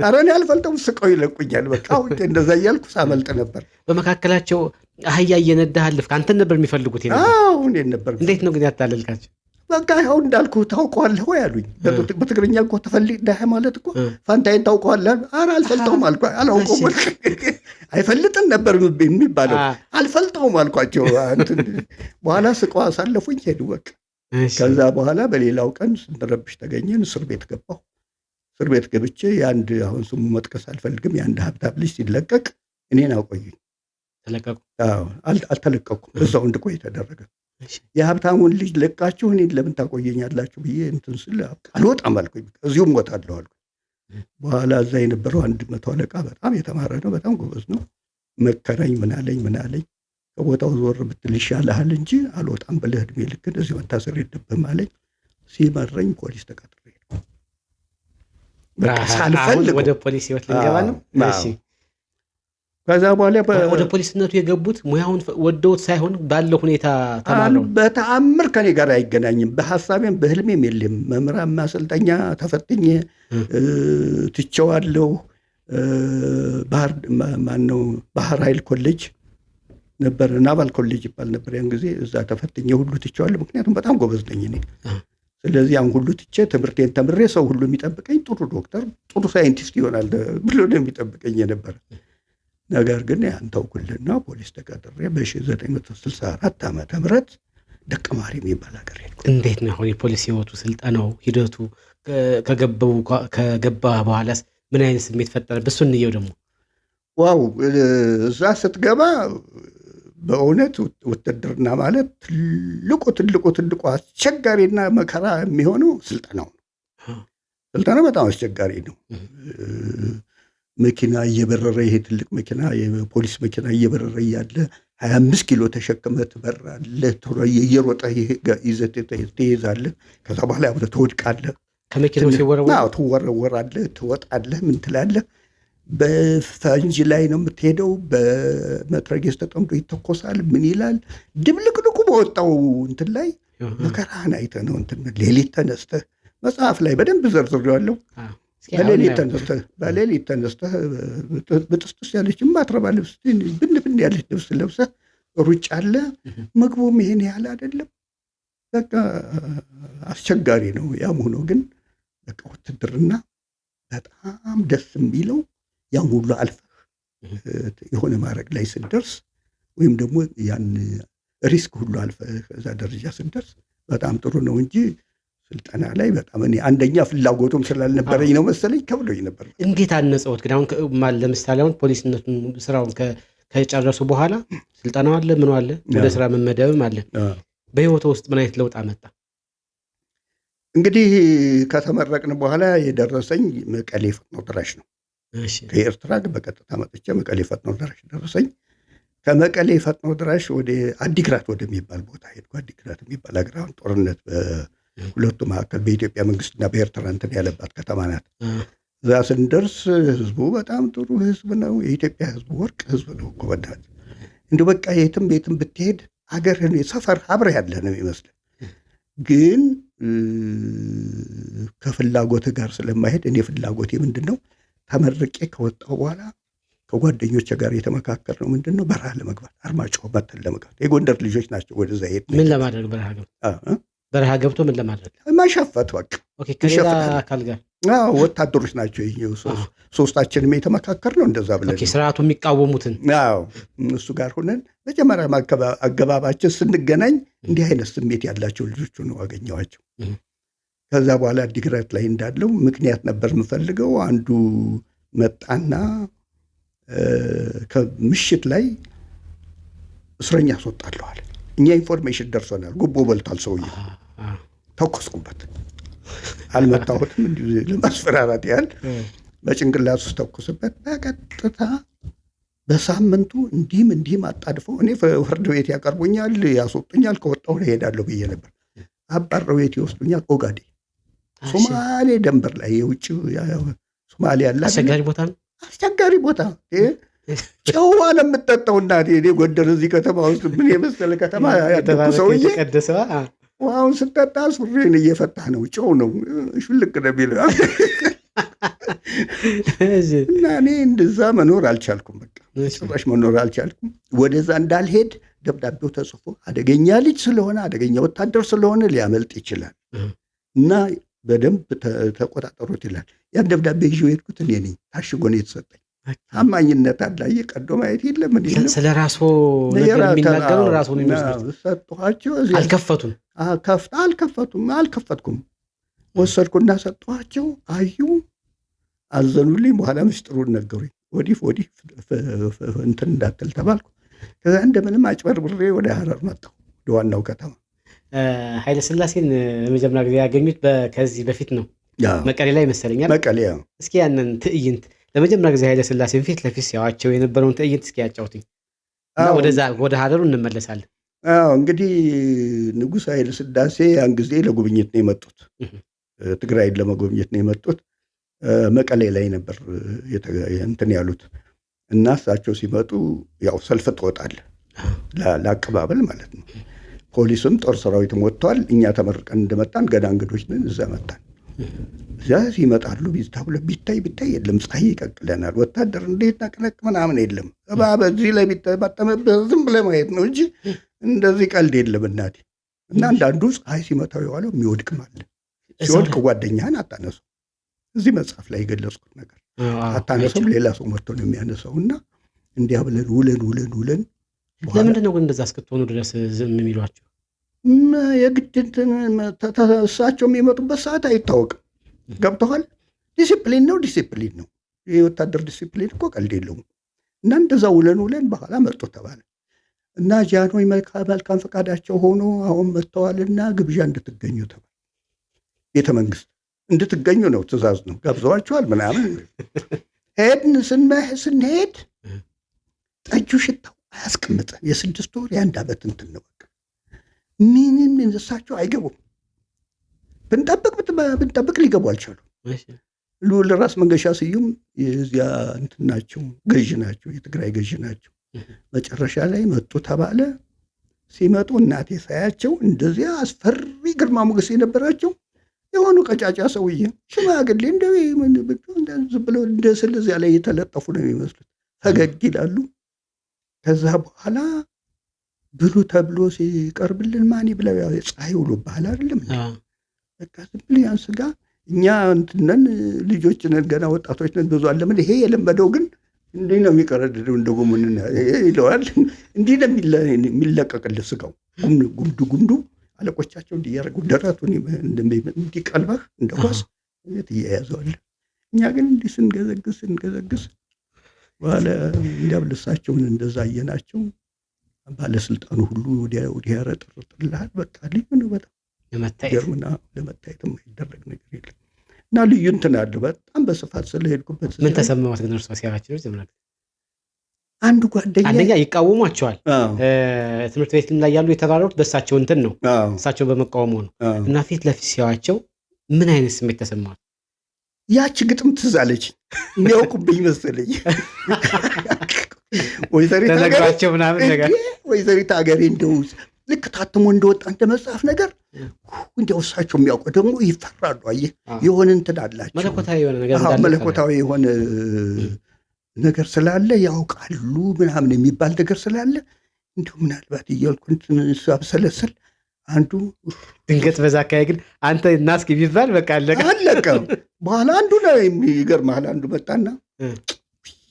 ኧረ እኔ አልፈልጠውም፣ ስቀው ይለቁኛል። በቃ እንደዛ እያልኩ ሳመልጥ ነበር። በመካከላቸው አህያ እየነዳህ አለፍክ። አንተን ነበር የሚፈልጉት? እኔን ነበር። እንዴት ነው ግን ያታለልካቸው? በቃ ያው እንዳልኩ ታውቀዋለህ ወይ አሉኝ። በትግርኛ እኮ ተፈልጥ ዳህ ማለት እኮ ፋንታዬን ታውቀዋለህ? ኧረ አልፈልጠውም አልኳ። አላውቀውም። አይፈልጥም ነበር የሚባለው። አልፈልጠውም አልኳቸው። በኋላ ስቀው አሳለፉኝ፣ ሄዱ በቃ። ከዛ በኋላ በሌላው ቀን ስንረብሽ ተገኘን። እስር ቤት ገባሁ። እስር ቤት ገብቼ የአንድ አሁን ስሙ መጥቀስ አልፈልግም የአንድ ሀብታም ልጅ ሲለቀቅ እኔን አቆዩኝ። ተለቀቁ? አልተለቀኩም። እዛው እንድቆይ ተደረገ። የሀብታሙን ልጅ ለቃችሁ እኔን ለምን ታቆየኛላችሁ ብዬ እንትን ስል አልወጣም አልኩኝ። እዚሁም እወጣለሁ አልኩኝ። በኋላ እዛ የነበረው 100 አለቃ በጣም የተማረ ነው፣ በጣም ጎበዝ ነው። መከረኝ። ምን አለኝ ከቦታው ዞር ብትል ይሻልሃል እንጂ አልወጣም ብለህ ዕድሜ ልክን እዚህ መታሰር የለብህም አለኝ። ሲመረኝ ፖሊስ ተቀጥሬ ሳልፈልግ ወደ ፖሊስ ህይወት ልንገባ ነው። ከዛ በኋላ ወደ ፖሊስነቱ የገቡት ሙያውን ወደውት ሳይሆን ባለው ሁኔታ ተማረው። በተአምር ከኔ ጋር አይገናኝም። በሐሳቤም በህልሜም የለም። መምህራን ማሰልጠኛ ተፈትኜ ትቼዋለሁ። ባህር ኃይል ኮሌጅ ነበር፣ ናቫል ኮሌጅ ይባል ነበር ያን ጊዜ። እዛ ተፈትኜ ሁሉ ትቼዋለሁ። ምክንያቱም በጣም ጎበዝ ነኝ እኔ። ስለዚህ ያን ሁሉ ትቼ ትምህርቴን ተምሬ ሰው ሁሉ የሚጠብቀኝ ጥሩ ዶክተር፣ ጥሩ ሳይንቲስት ይሆናል ብሎ ነው የሚጠብቀኝ የነበረ። ነገር ግን ያን ተውኩልና ፖሊስ ተቀጥሬ በ1964 ዓመተ ምህረት ደቀ ማሪ የሚባል ሀገር ሄድኩ። እንዴት ነው አሁን የፖሊስ ህይወቱ፣ ስልጠናው፣ ሂደቱ ከገባ በኋላስ ምን አይነት ስሜት ፈጠረ? በሱ እንየው ደግሞ። ዋው እዛ ስትገባ በእውነት ውትድርና ማለት ትልቁ አስቸጋሪና መከራ የሚሆነው ስልጠናው ነው። ስልጠናው በጣም አስቸጋሪ ነው። መኪና እየበረረ ይሄ ትልቅ መኪና የፖሊስ መኪና እየበረረ እያለ 25 ኪሎ ተሸክመህ ትበራለህ። እየሮጠ ይዘህ ትይዛለህ። ከዛ በኋላ አብረህ ትወድቃለህ። ከመኪናው ትወረወራለህ፣ ትወጣለህ፣ ምን ትላለህ። በፈንጂ ላይ ነው የምትሄደው። በመትረጌስ ተጠምዶ ይተኮሳል። ምን ይላል። ድብልቅልቁ በወጣው እንትን ላይ መከራህን አይተህ ነው እንትን ሌሊት ተነስተህ መጽሐፍ ላይ በደንብ ዘርዝሬዋለሁ። በሌሊት ተነስተህ ብጥስጥስ ያለች የማትረባ ልብስ ብን ያለች ልብስ ለብሰህ ሩጫ አለ። ምግቡም ይሄን ያህል አይደለም። በቃ አስቸጋሪ ነው። ያም ሆኖ ግን በቃ ውትድርና በጣም ደስ የሚለው ያን ሁሉ አልፈህ የሆነ ማድረግ ላይ ስንደርስ ወይም ደግሞ ያን ሪስክ ሁሉ አልፈህ ከዛ ደረጃ ስንደርስ በጣም ጥሩ ነው እንጂ ስልጠና ላይ በጣም እኔ አንደኛ ፍላጎቱም ስላልነበረኝ ነው መሰለኝ ከብዶኝ ነበር። እንዴት አነጸውት ግን? አሁን ለምሳሌ አሁን ፖሊስነቱን ስራውን ከጨረሱ በኋላ ስልጠናው አለ፣ ምን አለ፣ ወደ ስራ መመደብም አለ። በህይወቱ ውስጥ ምን አይነት ለውጥ አመጣ? እንግዲህ ከተመረቅን በኋላ የደረሰኝ መቀሌ ፈጥኖ ደራሽ ነው። ከኤርትራ በቀጥታ መጥቼ መቀሌ ፈጥኖ ደራሽ ደረሰኝ። ከመቀሌ ፈጥኖ ደራሽ ወደ አዲግራት ወደሚባል ቦታ ሄድኩ። አዲግራት የሚባል ሀገር አሁን ጦርነት በሁለቱ መካከል በኢትዮጵያ መንግስትና በኤርትራ እንትን ያለባት ከተማ ናት። እዛ ስንደርስ ህዝቡ በጣም ጥሩ ህዝብ ነው። የኢትዮጵያ ህዝብ ወርቅ ህዝብ ነው እኮ በእናትህ እንዲሁ በቃ የትም ቤትም ብትሄድ ሀገርህን የሰፈር አብረህ ያለህ ነው ይመስልህ። ግን ከፍላጎትህ ጋር ስለማይሄድ እኔ ፍላጎቴ ምንድን ነው ተመርቄ ከወጣሁ በኋላ ከጓደኞቼ ጋር የተመካከር ነው ምንድን ነው በረሃ ለመግባት አርማጭሆ መተን ለመግባት። የጎንደር ልጆች ናቸው ወደዛ ሄድ። ምን ለማድረግ በረሃ ገብቶ ምን ለማድረግ? ማሻፈት በቃ ከሌላ አካል ጋር ወታደሮች ናቸው። ሶስታችንም የተመካከር ነው እንደዛ ብለን ስርዓቱ የሚቃወሙትን እሱ ጋር ሆነን መጀመሪያ አገባባችን ስንገናኝ እንዲህ አይነት ስሜት ያላቸው ልጆቹ ነው አገኘኋቸው። ከዛ በኋላ አዲግራት ላይ እንዳለው ምክንያት ነበር የምፈልገው። አንዱ መጣና ከምሽት ላይ እስረኛ አስወጣለዋል። እኛ ኢንፎርሜሽን ደርሶናል። ጉቦ በልቷል ሰውዬው። ተኮስኩበት። አልመታሁትም፣ እንዲሁ ለማስፈራራት ያህል በጭንቅላት ውስጥ ተኮስበት። በቀጥታ በሳምንቱ እንዲህም አጣድፈው እኔ ፍርድ ቤት ያቀርቡኛል፣ ያስወጡኛል። ከወጣሁ እሄዳለሁ ብዬ ነበር። አባረው ቤት ይወስዱኛል። ኦጋዴ ሶማሌ ደንበር ላይ የውጭ ሶማሌ ያለ አስቸጋሪ ቦታ ነው። አስቸጋሪ ቦታ ጨዋ ነው የምጠጣው። እናቴ እኔ ጎንደር እዚህ ከተማ ውስጥ ምን የመሰለ ከተማ ያደጉ ሰውዬ ውሃውን ስጠጣ ሱሪን እየፈታህ ነው። ጨው ነው ሹልቅ ነው የሚለው እና እኔ እንደዛ መኖር አልቻልኩም። በቃ ጭራሽ መኖር አልቻልኩም። ወደዛ እንዳልሄድ ደብዳቤው ተጽፎ አደገኛ ልጅ ስለሆነ አደገኛ ወታደር ስለሆነ ሊያመልጥ ይችላል እና በደንብ ተቆጣጠሩት ይላል። ያን ደብዳቤ ይዤ ሄድኩት። እኔ ነኝ ታሽጎ ነው የተሰጠኝ። ታማኝነት አላየ ቀዶ ማየት የለም። ስለ ራሱ ነገር የሚናገሩ ራሱ ነው የሚወስዱት። ሰጥኋቸው። አልከፈትኩም። ወሰድኩና ሰጥኋቸው። አዩ፣ አዘኑልኝ። በኋላ ምስጢሩን ነገሩኝ። ወዲህ እንትን እንዳትል ተባልኩ። ከዛ እንደምንም አጭበርብሬ ወደ ሀረር መጣሁ፣ ወደ ዋናው ከተማ። ኃይለ ሥላሴን ለመጀመሪያ ጊዜ ያገኙት ከዚህ በፊት ነው፣ መቀሌ ላይ ይመስለኛል። መቀሌ። እስኪ ያንን ትዕይንት ለመጀመሪያ ጊዜ ኃይለ ሥላሴን ፊት ለፊት ሲያዋቸው የነበረውን ትዕይንት እስኪ ያጫውትኝ። ወደ ሀረሩ እንመለሳለን። እንግዲህ ንጉሥ ኃይለ ሥላሴ ያን ጊዜ ለጉብኝት ነው የመጡት። ትግራይን ለመጎብኘት ነው የመጡት። መቀሌ ላይ ነበር እንትን ያሉት እና እሳቸው ሲመጡ ያው ሰልፍ ትወጣለህ ለአቀባበል ማለት ነው። ፖሊስም ጦር ሰራዊትም ወጥቷል። እኛ ተመርቀን እንደመጣን ገና እንግዶች ነን። እዛ መጣን። እዛ ይመጣሉ ተብሎ ቢታይ የለም። ፀሐይ ይቀቅለናል። ወታደር እንዴት ነቅነቅ ምናምን የለም። በዚህ ላይ ቢጠመጥምብህ ዝም ብለህ ማየት ነው እንጂ እንደዚህ ቀልድ የለም እናቴ። እና አንዳንዱ ፀሐይ ሲመታው የዋለው የሚወድቅም አለ። ሲወድቅ ጓደኛህን አታነሰው። እዚህ መጽሐፍ ላይ የገለጽኩት ነገር አታነሰው፣ ሌላ ሰው መጥቶ ነው የሚያነሳው። እና እንዲያ ብለን ውለን ለምንድን ነው ግን እንደዛ እስክትሆኑ ድረስ ዝም የሚሏቸው? የግድ እሳቸው የሚመጡበት ሰዓት አይታወቅም። ገብተዋል። ዲሲፕሊን ነው። የወታደር ዲሲፕሊን እኮ ቀልድ የለውም። እና እንደዛ ውለን በኋላ መጡ ተባለ። እና ጃንሆይ መልካም ፈቃዳቸው ሆኖ አሁን መጥተዋልና ግብዣ እንድትገኙ ተባለ። ቤተ መንግስት እንድትገኙ ነው፣ ትእዛዝ ነው። ጋብዘዋቸዋል ምናምን። ሄድን። ስንሄድ ጠጁ ሽታው አያስቀምጥ። የ6 ወር የ1 ዓመት እንትን ነው። በቃ ምንም እሳቸው አይገቡም። ብንጠብቅ ሊገቡ አልቻሉም። ልዑል ራስ መንገሻ ስዩም የዚያ እንትን ናቸው፣ ገዥ ናቸው፣ የትግራይ ገዥ ናቸው። መጨረሻ ላይ መጡ ተባለ። ሲመጡ እናቴ ሳያቸው እንደዚያ አስፈሪ ግርማ ሞገስ የነበራቸው የሆኑ ቀጫጫ ሰውዬ ሽማግሌ ዝም ብለው እንደ ስለዚያ ላይ የተለጠፉ ነው የሚመስሉት። ፈገግ ይላሉ። ከዛ በኋላ ብሉ ተብሎ ሲቀርብልን ማን ብለው ፀሐይ ውሎብሃል አይደለም በቃ ዝም ብሎ ያን ስጋ እኛ እንትነን ልጆች ነን፣ ገና ወጣቶች ነን፣ ብዙ አለምን። ይሄ የለመደው ግን እንዲህ ነው የሚቀረድደው፣ እንደ ጎመንና ይለዋል። እንዲህ ነው የሚለቀቅልህ ስጋው ጉምዱ አለቆቻቸው እንዲያደርጉ ደረቱን እንዲቀልበህ እንደ ኳስ እየያዘዋል። እኛ ግን እንዲህ ስንገዘግስ በኋላ እንዲያብልሳቸውን እንደዛ አየናቸው። ባለስልጣኑ ሁሉ ወዲያ ያረጥርጥልሃል። በቃ ልዩ ነው በጣም ገርምና ለመታየት የማይደረግ ነገር የለም። እና ልዩ እንትን አለ በጣም በስፋት ስለሄድኩበት። ምን ተሰማሁት ግን እርሷ ሲያራቸው ዘመናት አንዱ ጓደኛ ይቃወሟቸዋል። ትምህርት ቤት ላይ ያሉ የተባረሩት በእሳቸው እንትን ነው፣ እሳቸው በመቃወሙ ነው። እና ፊት ለፊት ሲያዋቸው ምን አይነት ስሜት ተሰማት? ያቺ ግጥም ትዝ አለች። የሚያውቁብኝ መሰለኝ። ተነግሯቸው ምናምን ነገር ወይዘሪት ሀገሬ እንደው ልክ ታትሞ እንደወጣ እንደ መጽሐፍ ነገር እንደው እሳቸው የሚያውቁ ደግሞ ይፈራሉ። አየህ የሆነ እንትን አላቸው፣ መለኮታዊ የሆነ ነገር ስላለ ያውቃሉ ምናምን የሚባል ነገር ስላለ እንደው ምናልባት እያልኩ ሳብሰለስል አንዱ ድንገት በዛ አካባቢ ግን አንተ እናስኪ ቢባል በቃ አለቀም። በኋላ አንዱ ነው የሚገርምሃል፣ አንዱ መጣና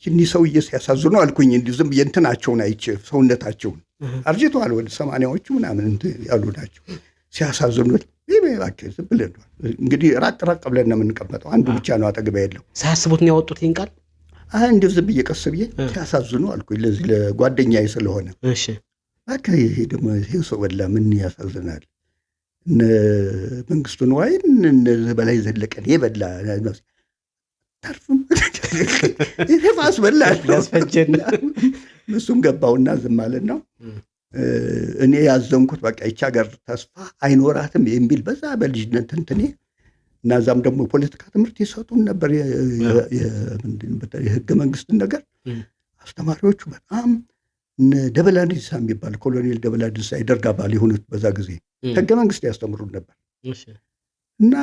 እኒህ ሰውዬ ሲያሳዝኑ አልኩኝ። እንዲሁ ዝም ብዬ እንትናቸውን አይቼ ሰውነታቸውን አርጅተዋል፣ ወደ 80ዎቹ ምናምን ያሉ ናቸው። ሲያሳዝኑ ዝም ብለን እንግዲህ ራቅ ብለን ነው የምንቀመጠው። አንዱ ብቻ ነው አጠገቤ ያለው። ሳያስቡት ነው ያወጡት ይህን ቃል። እንዲሁ ዝም ብዬ ቀስ ብዬ ሲያሳዝኑ አልኩኝ፣ ለዚህ ለጓደኛዬ ስለሆነ። ይሄ ደግሞ ይሄ ሰው በላ ምን ያሳዝናል። እነ መንግስቱ ነዋይን እነዚህ በላይ ዘለቀን የበላ ተርፍም ፋስ በላል ያስፈጀን። እሱም ገባውና ዝም ማለት ነው። እኔ ያዘንኩት በቃ ይቺ ሀገር ተስፋ አይኖራትም የሚል በዛ በልጅነት እንትኔ እና እዛም ደግሞ ፖለቲካ ትምህርት ይሰጡን ነበር። የህገ መንግስትን ነገር አስተማሪዎቹ በጣም ደበላ ዲንሳ የሚባል ኮሎኔል ደበላ ዲንሳ የደርግ አባል የሆኑት በዛ ጊዜ ህገ መንግስት ያስተምሩን ነበር። እና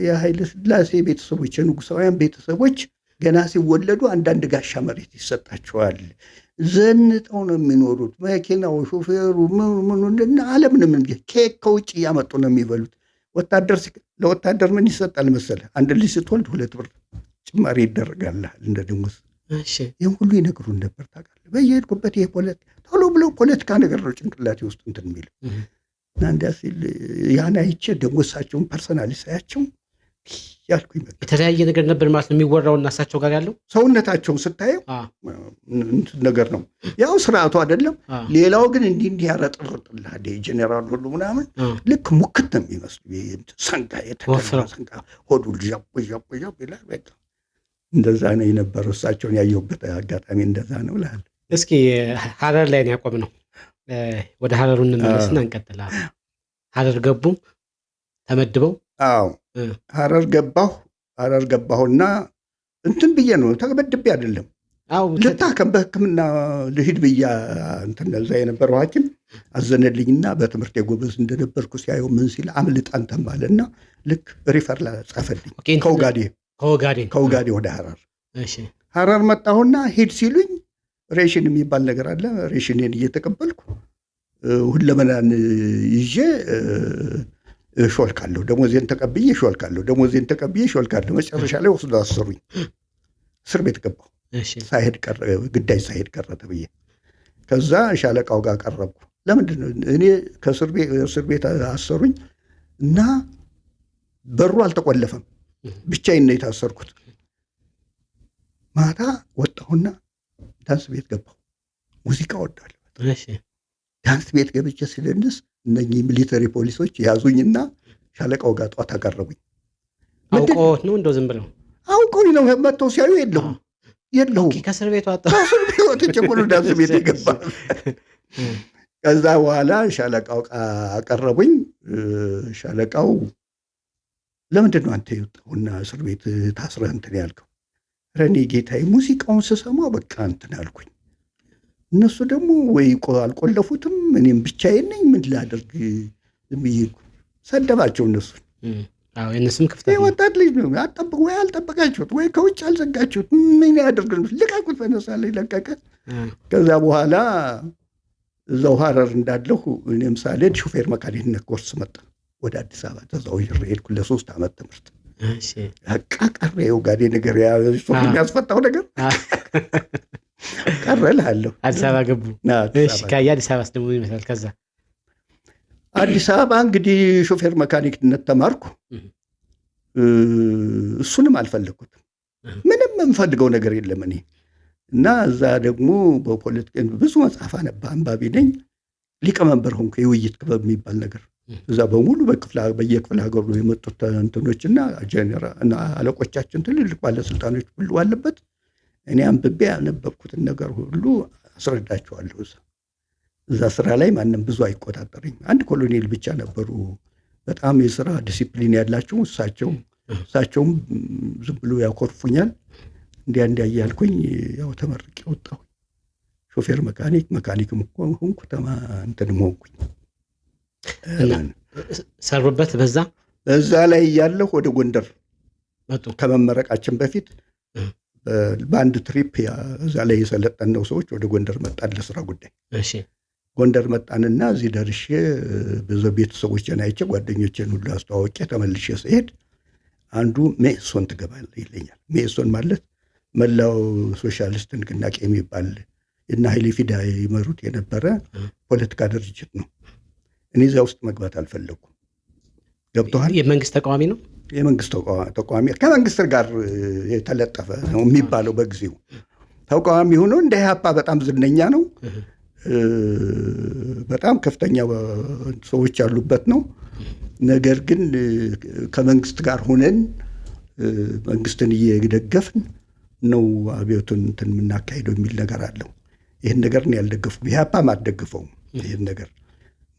የኃይለ ሥላሴ ቤተሰቦች የንጉሳውያን ቤተሰቦች ገና ሲወለዱ አንዳንድ ጋሻ መሬት ይሰጣቸዋል። ዘንጠው ነው የሚኖሩት። መኪናው፣ ሾፌሩ ምኑና አለምንም ኬክ ከውጭ እያመጡ ነው የሚበሉት። ለወታደር ምን ይሰጣል መሰለህ? አንድ ልጅ ስትወልድ 2 ብር ጭማሪ ይደረጋልሃል እንደ ደሞዝ። ይህም ሁሉ ይነግሩን ነበር ታውቃለህ። በየሄድኩበት ይሄ ቶሎ ብለው ፖለቲካ ነገር ነው ጭንቅላቴ ውስጥ እንትን የሚል እና እንዲያ ሲል ያን አይቼ ደግሞ እሳቸውን ፐርሰናሊ ሳያቸው ያልኩኝ የተለያየ ነገር ነበር ማለት ነው የሚወራው። እና እሳቸው ጋር ያለው ሰውነታቸውን ስታየው እንትን ነገር ነው። ያው ስርዓቱ አይደለም። ሌላው ግን እንዲህ ያረጥርጥልሃል። ጄኔራል ሁሉ ምናምን ልክ ሙክት ነው የሚመስሉ ሰንጋ የተደረገ ሰንጋ ሆዱ ዣብ ይላል። በቃ እንደዛ ነው የነበረው። እሳቸውን ያየሁበት አጋጣሚ እንደዛ ነው እልሃለሁ። እስኪ ሀረር ላይ ነው ያቆምነው። ወደ ሀረሩ እንመለስና እንቀጥላለን። ሀረር ገቡ ተመድበው? አዎ ሀረር ገባሁና እንትን ብዬ ነው ተመድቤ አይደለም። ልታከም በሕክምና ልሂድ ብያ እንትን እዛ የነበረው ሐኪም አዘነልኝና በትምህርት የጎበዝ እንደነበርኩ ሲያየው ምን ሲል አምልጣን ተባለና ልክ ሪፈር ጻፈልኝ ከውጋዴ ወደ ሀረር። ሀረር መጣሁና ሂድ ሲሉኝ ሬሽን የሚባል ነገር አለ። ሬሽንን እየተቀበልኩ ሁለመናን ይዤ ሾልካለሁ። ደሞዜን ተቀብዬ ሾልካለሁ። መጨረሻ ላይ ወስዶ አሰሩኝ። እስር ቤት ገባሁ። ግዳጅ ሳይሄድ ቀረ ተብዬ። ከዛ ሻለቃው ጋር ቀረብኩ። ለምንድን ነው እኔ ከእስር ቤት አሰሩኝ እና በሩ አልተቆለፈም። ብቻዬን ነው የታሰርኩት። ማታ ወጣሁና ዳንስ ቤት ገባሁ። ሙዚቃ ወዳለሁ። ዳንስ ቤት ገብቼ ስለንስ እነኚህ ሚሊተሪ ፖሊሶች ያዙኝና ሻለቃው ጋር ጧት አቀረቡኝ። አውቀውት ነው እንደው ዝም ብለው አውቀውኝ ነው መጥተው ሲያዩ የለሁም ከእስር ቤት ወጥቼ እኮ ነው ዳንስ ቤት የገባ። ከዛ በኋላ ሻለቃው አቀረቡኝ። ሻለቃው ለምንድን ነው አንተ የወጣውና እስር ቤት ታስረህ እንትን ያልከው? ረኔ ጌታዬ ሙዚቃውን ስሰማው በቃ እንትን አልኩኝ። እነሱ ደግሞ ወይ አልቆለፉትም፣ እኔም ብቻዬን ነኝ፣ ምን ላደርግ ብዬ ሰደባቸው እነሱን። የእነሱም ክፍተት ወጣት ልጅ ነው አጠብቅ ወይ አልጠበቃችሁት ወይ ከውጭ አልዘጋችሁት ምን ያደርግ ልቀቁት። ፈነሳ ላይ ለቀቀ። ከዛ በኋላ እዛው ሀረር እንዳለሁ እኔም ሳልሄድ ሹፌር መካኒክነት ኮርስ መጣ ወደ አዲስ አበባ ተዛውሬ ሄድኩ ለ3 ዓመት ትምህርት። ቀረ የውጋዴ ነገር የሚያስፈታው ነገር ቀረ እልሃለሁ። አዲስ አበባ ገቡ። ከአዲስ አበባ ደግሞ ይመስላል። ከዛ አዲስ አበባ እንግዲህ ሾፌር መካኒክነት ተማርኩ። እሱንም አልፈለግኩትም። ምንም የምፈልገው ነገር የለም እኔ እና እዛ ደግሞ በፖለቲካ ብዙ መጽሐፍ አንባቢ ነኝ። ሊቀመንበር ሆንኩ የውይይት ክበብ የሚባል ነገር። እዛ በሙሉ በየክፍለ ሀገሩ የመጡት እንትኖችና ጀነራልና አለቆቻችን ትልልቅ ባለስልጣኖች ሁሉ አለበት። እኔ አንብቤ ያነበብኩትን ነገር ሁሉ አስረዳቸዋለሁ። እዛ ስራ ላይ ማንም ብዙ አይቆጣጠረኝ። አንድ ኮሎኔል ብቻ ነበሩ በጣም የስራ ዲሲፕሊን ያላቸው። እሳቸውም ዝም ብሎ ያኮርፉኛል። እንዲያ እያልኩኝ ያው ተመርቄ ወጣሁ። ሾፌር መካኒክም ሆንኩ። እንትንም ሆንኩኝ። ሰሩበት እዛ ላይ እያለሁ ወደ ጎንደር መጡ። ከመመረቃችን በፊት በአንድ ትሪፕ እዛ ላይ የሰለጠነው ሰዎች ወደ ጎንደር መጣን ለስራ ጉዳይ። ጎንደር መጣንና እዚህ ደርሼ ብዙ ቤተሰቦቼን አይቼ ጓደኞቼን ሁሉ አስተዋወቄ ተመልሼ ስሄድ አንዱ ሜሶን ትገባለህ ይለኛል። ሜሶን ማለት መላው ሶሻሊስት ንቅናቄ የሚባል እና ኃይሌ ፊዳ ይመሩት የነበረ ፖለቲካ ድርጅት ነው። እኔ እዛ ውስጥ መግባት አልፈለኩም። ገብቶሃል? የመንግስት ተቃዋሚ ነው። የመንግስት ተቃዋሚ ከመንግስት ጋር የተለጠፈ ነው የሚባለው በጊዜው። ተቃዋሚ ሆኖ እንደ ኢህአፓ በጣም ዝነኛ ነው። በጣም ከፍተኛ ሰዎች ያሉበት ነው። ነገር ግን ከመንግስት ጋር ሆነን መንግስትን እየደገፍን ነው አብዮቱን እንትን የምናካሄደው የሚል ነገር አለው። ይህን ነገር ነው ያልደገፍኩ። ኢህአፓም አልደገፈውም ይህን ነገር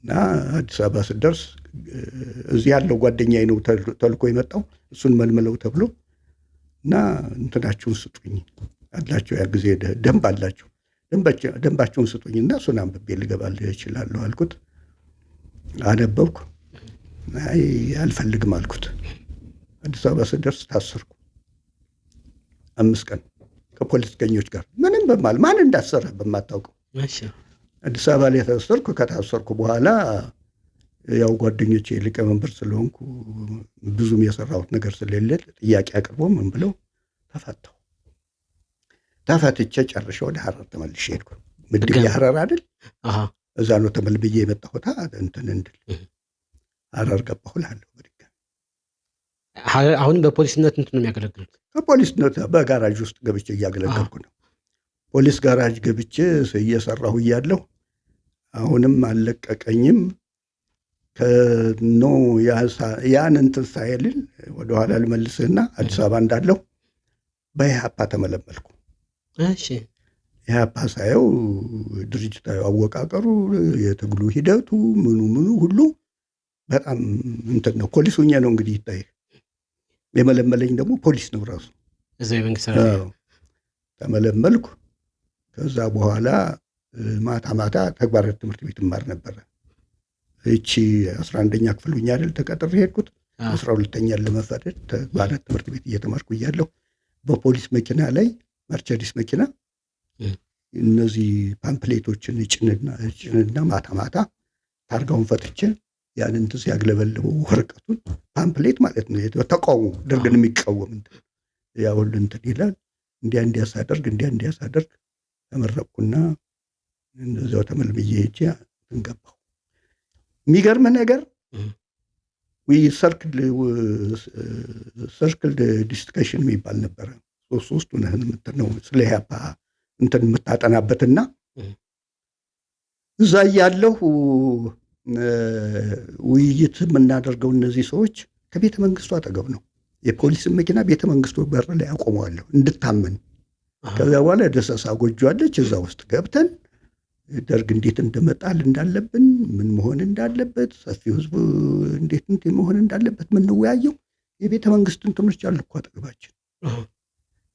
እና አዲስ አበባ ስደርስ እዚህ ያለው ጓደኛዬ ነው ተልኮ የመጣው። እሱን መልመለው ተብሎ እና እንትናችሁን ስጡኝ አላቸው። ያ ጊዜ ደንብ አላቸው። ደንባቸውን ስጡኝና እሱን አንብቤ ልገባልህ እችላለሁ አልኩት። አነበብኩ። አይ አልፈልግም አልኩት። አዲስ አበባ ስደርስ ታሰርኩ 5 ቀን ከፖለቲከኞች ጋር ምንም ማን እንዳሰረ በማታውቀው አዲስ አበባ ላይ ታሰርኩ። ከታሰርኩ በኋላ ያው ጓደኞቼ ሊቀመንበር ስለሆንኩ ብዙም የሰራሁት ነገር ስለሌለ ጥያቄ አቅርቦ ምን ብለው ተፈታሁ። ተፈትቼ ጨርሼ ወደ ሀረር ተመልሼ ሄድኩ። ምድብ የሀረር አይደል? እዛ ነው ተመልብዬ የመጣሁት እንትን እንድል ሀረር ገባሁ እልሃለሁ። አሁን በፖሊስነት እንትን ነው የሚያገለግሉት? በፖሊስነት በጋራጅ ውስጥ ገብቼ እያገለገልኩ ነው። ፖሊስ ጋራጅ ገብቼ እየሰራሁ እያለሁ አሁንም አልለቀቀኝም። ከኖ ያን እንትን ሳይልል ወደኋላ ልመልስህና አዲስ አበባ እንዳለሁ በኢህአፓ ተመለመልኩ። ኢህአፓ ሳየው ድርጅታዊ አወቃቀሩ፣ የትግሉ ሂደቱ፣ ምኑ ሁሉ በጣም እንትን ነው። ፖሊስ ሆኜ ነው እንግዲህ ይታይ። የመለመለኝ ደግሞ ፖሊስ ነው ራሱ። እዛው የመንግስት ተመለመልኩ። ከዛ በኋላ ማታ ተግባራት ትምህርት ቤት እማር ነበረ። እቺ 11ኛ ክፍል ሆኜ አይደል ተቀጥሬ ሄድኩት። 12ኛ ለመፈረድ ተግባራት ትምህርት ቤት እየተማርኩ እያለሁ በፖሊስ መኪና ላይ መርቸዲስ መኪና እነዚህ ፓምፕሌቶችን ጭንና ማታ ታርጋውን ፈትቼ ያንን እንትን ሲያግለበልበው ወረቀቱን ፓምፕሌት ማለት ነው ተቃውሞ ደርግን የሚቃወም እንትን ያው እንትን ይላል። እንዲያ ሳደርግ ተመረቅኩና እንደዛው ተመልምዬ ሄጄ እንገባሁ። የሚገርም ነገር ሰርክል ዲስከሽን የሚባል ነበረ። ሶስቱ ነህን ነው ስለ ኢህአፓ እንትን የምታጠናበትና እዛ ያለው ውይይት የምናደርገው እነዚህ ሰዎች ከቤተ መንግስቱ አጠገብ ነው። የፖሊስን መኪና ቤተ መንግስቱ በር ላይ አቆመዋለሁ እንድታመን። ከዛ በኋላ ደሰሳ ጎጆ አለች። እዛ ውስጥ ገብተን ደርግ እንዴት እንደመጣል እንዳለብን፣ ምን መሆን እንዳለበት፣ ሰፊው ህዝብ እንዴት መሆን እንዳለበት የምንወያየው የቤተ መንግስት እንትኖች አሉ እኮ አጠገባችን።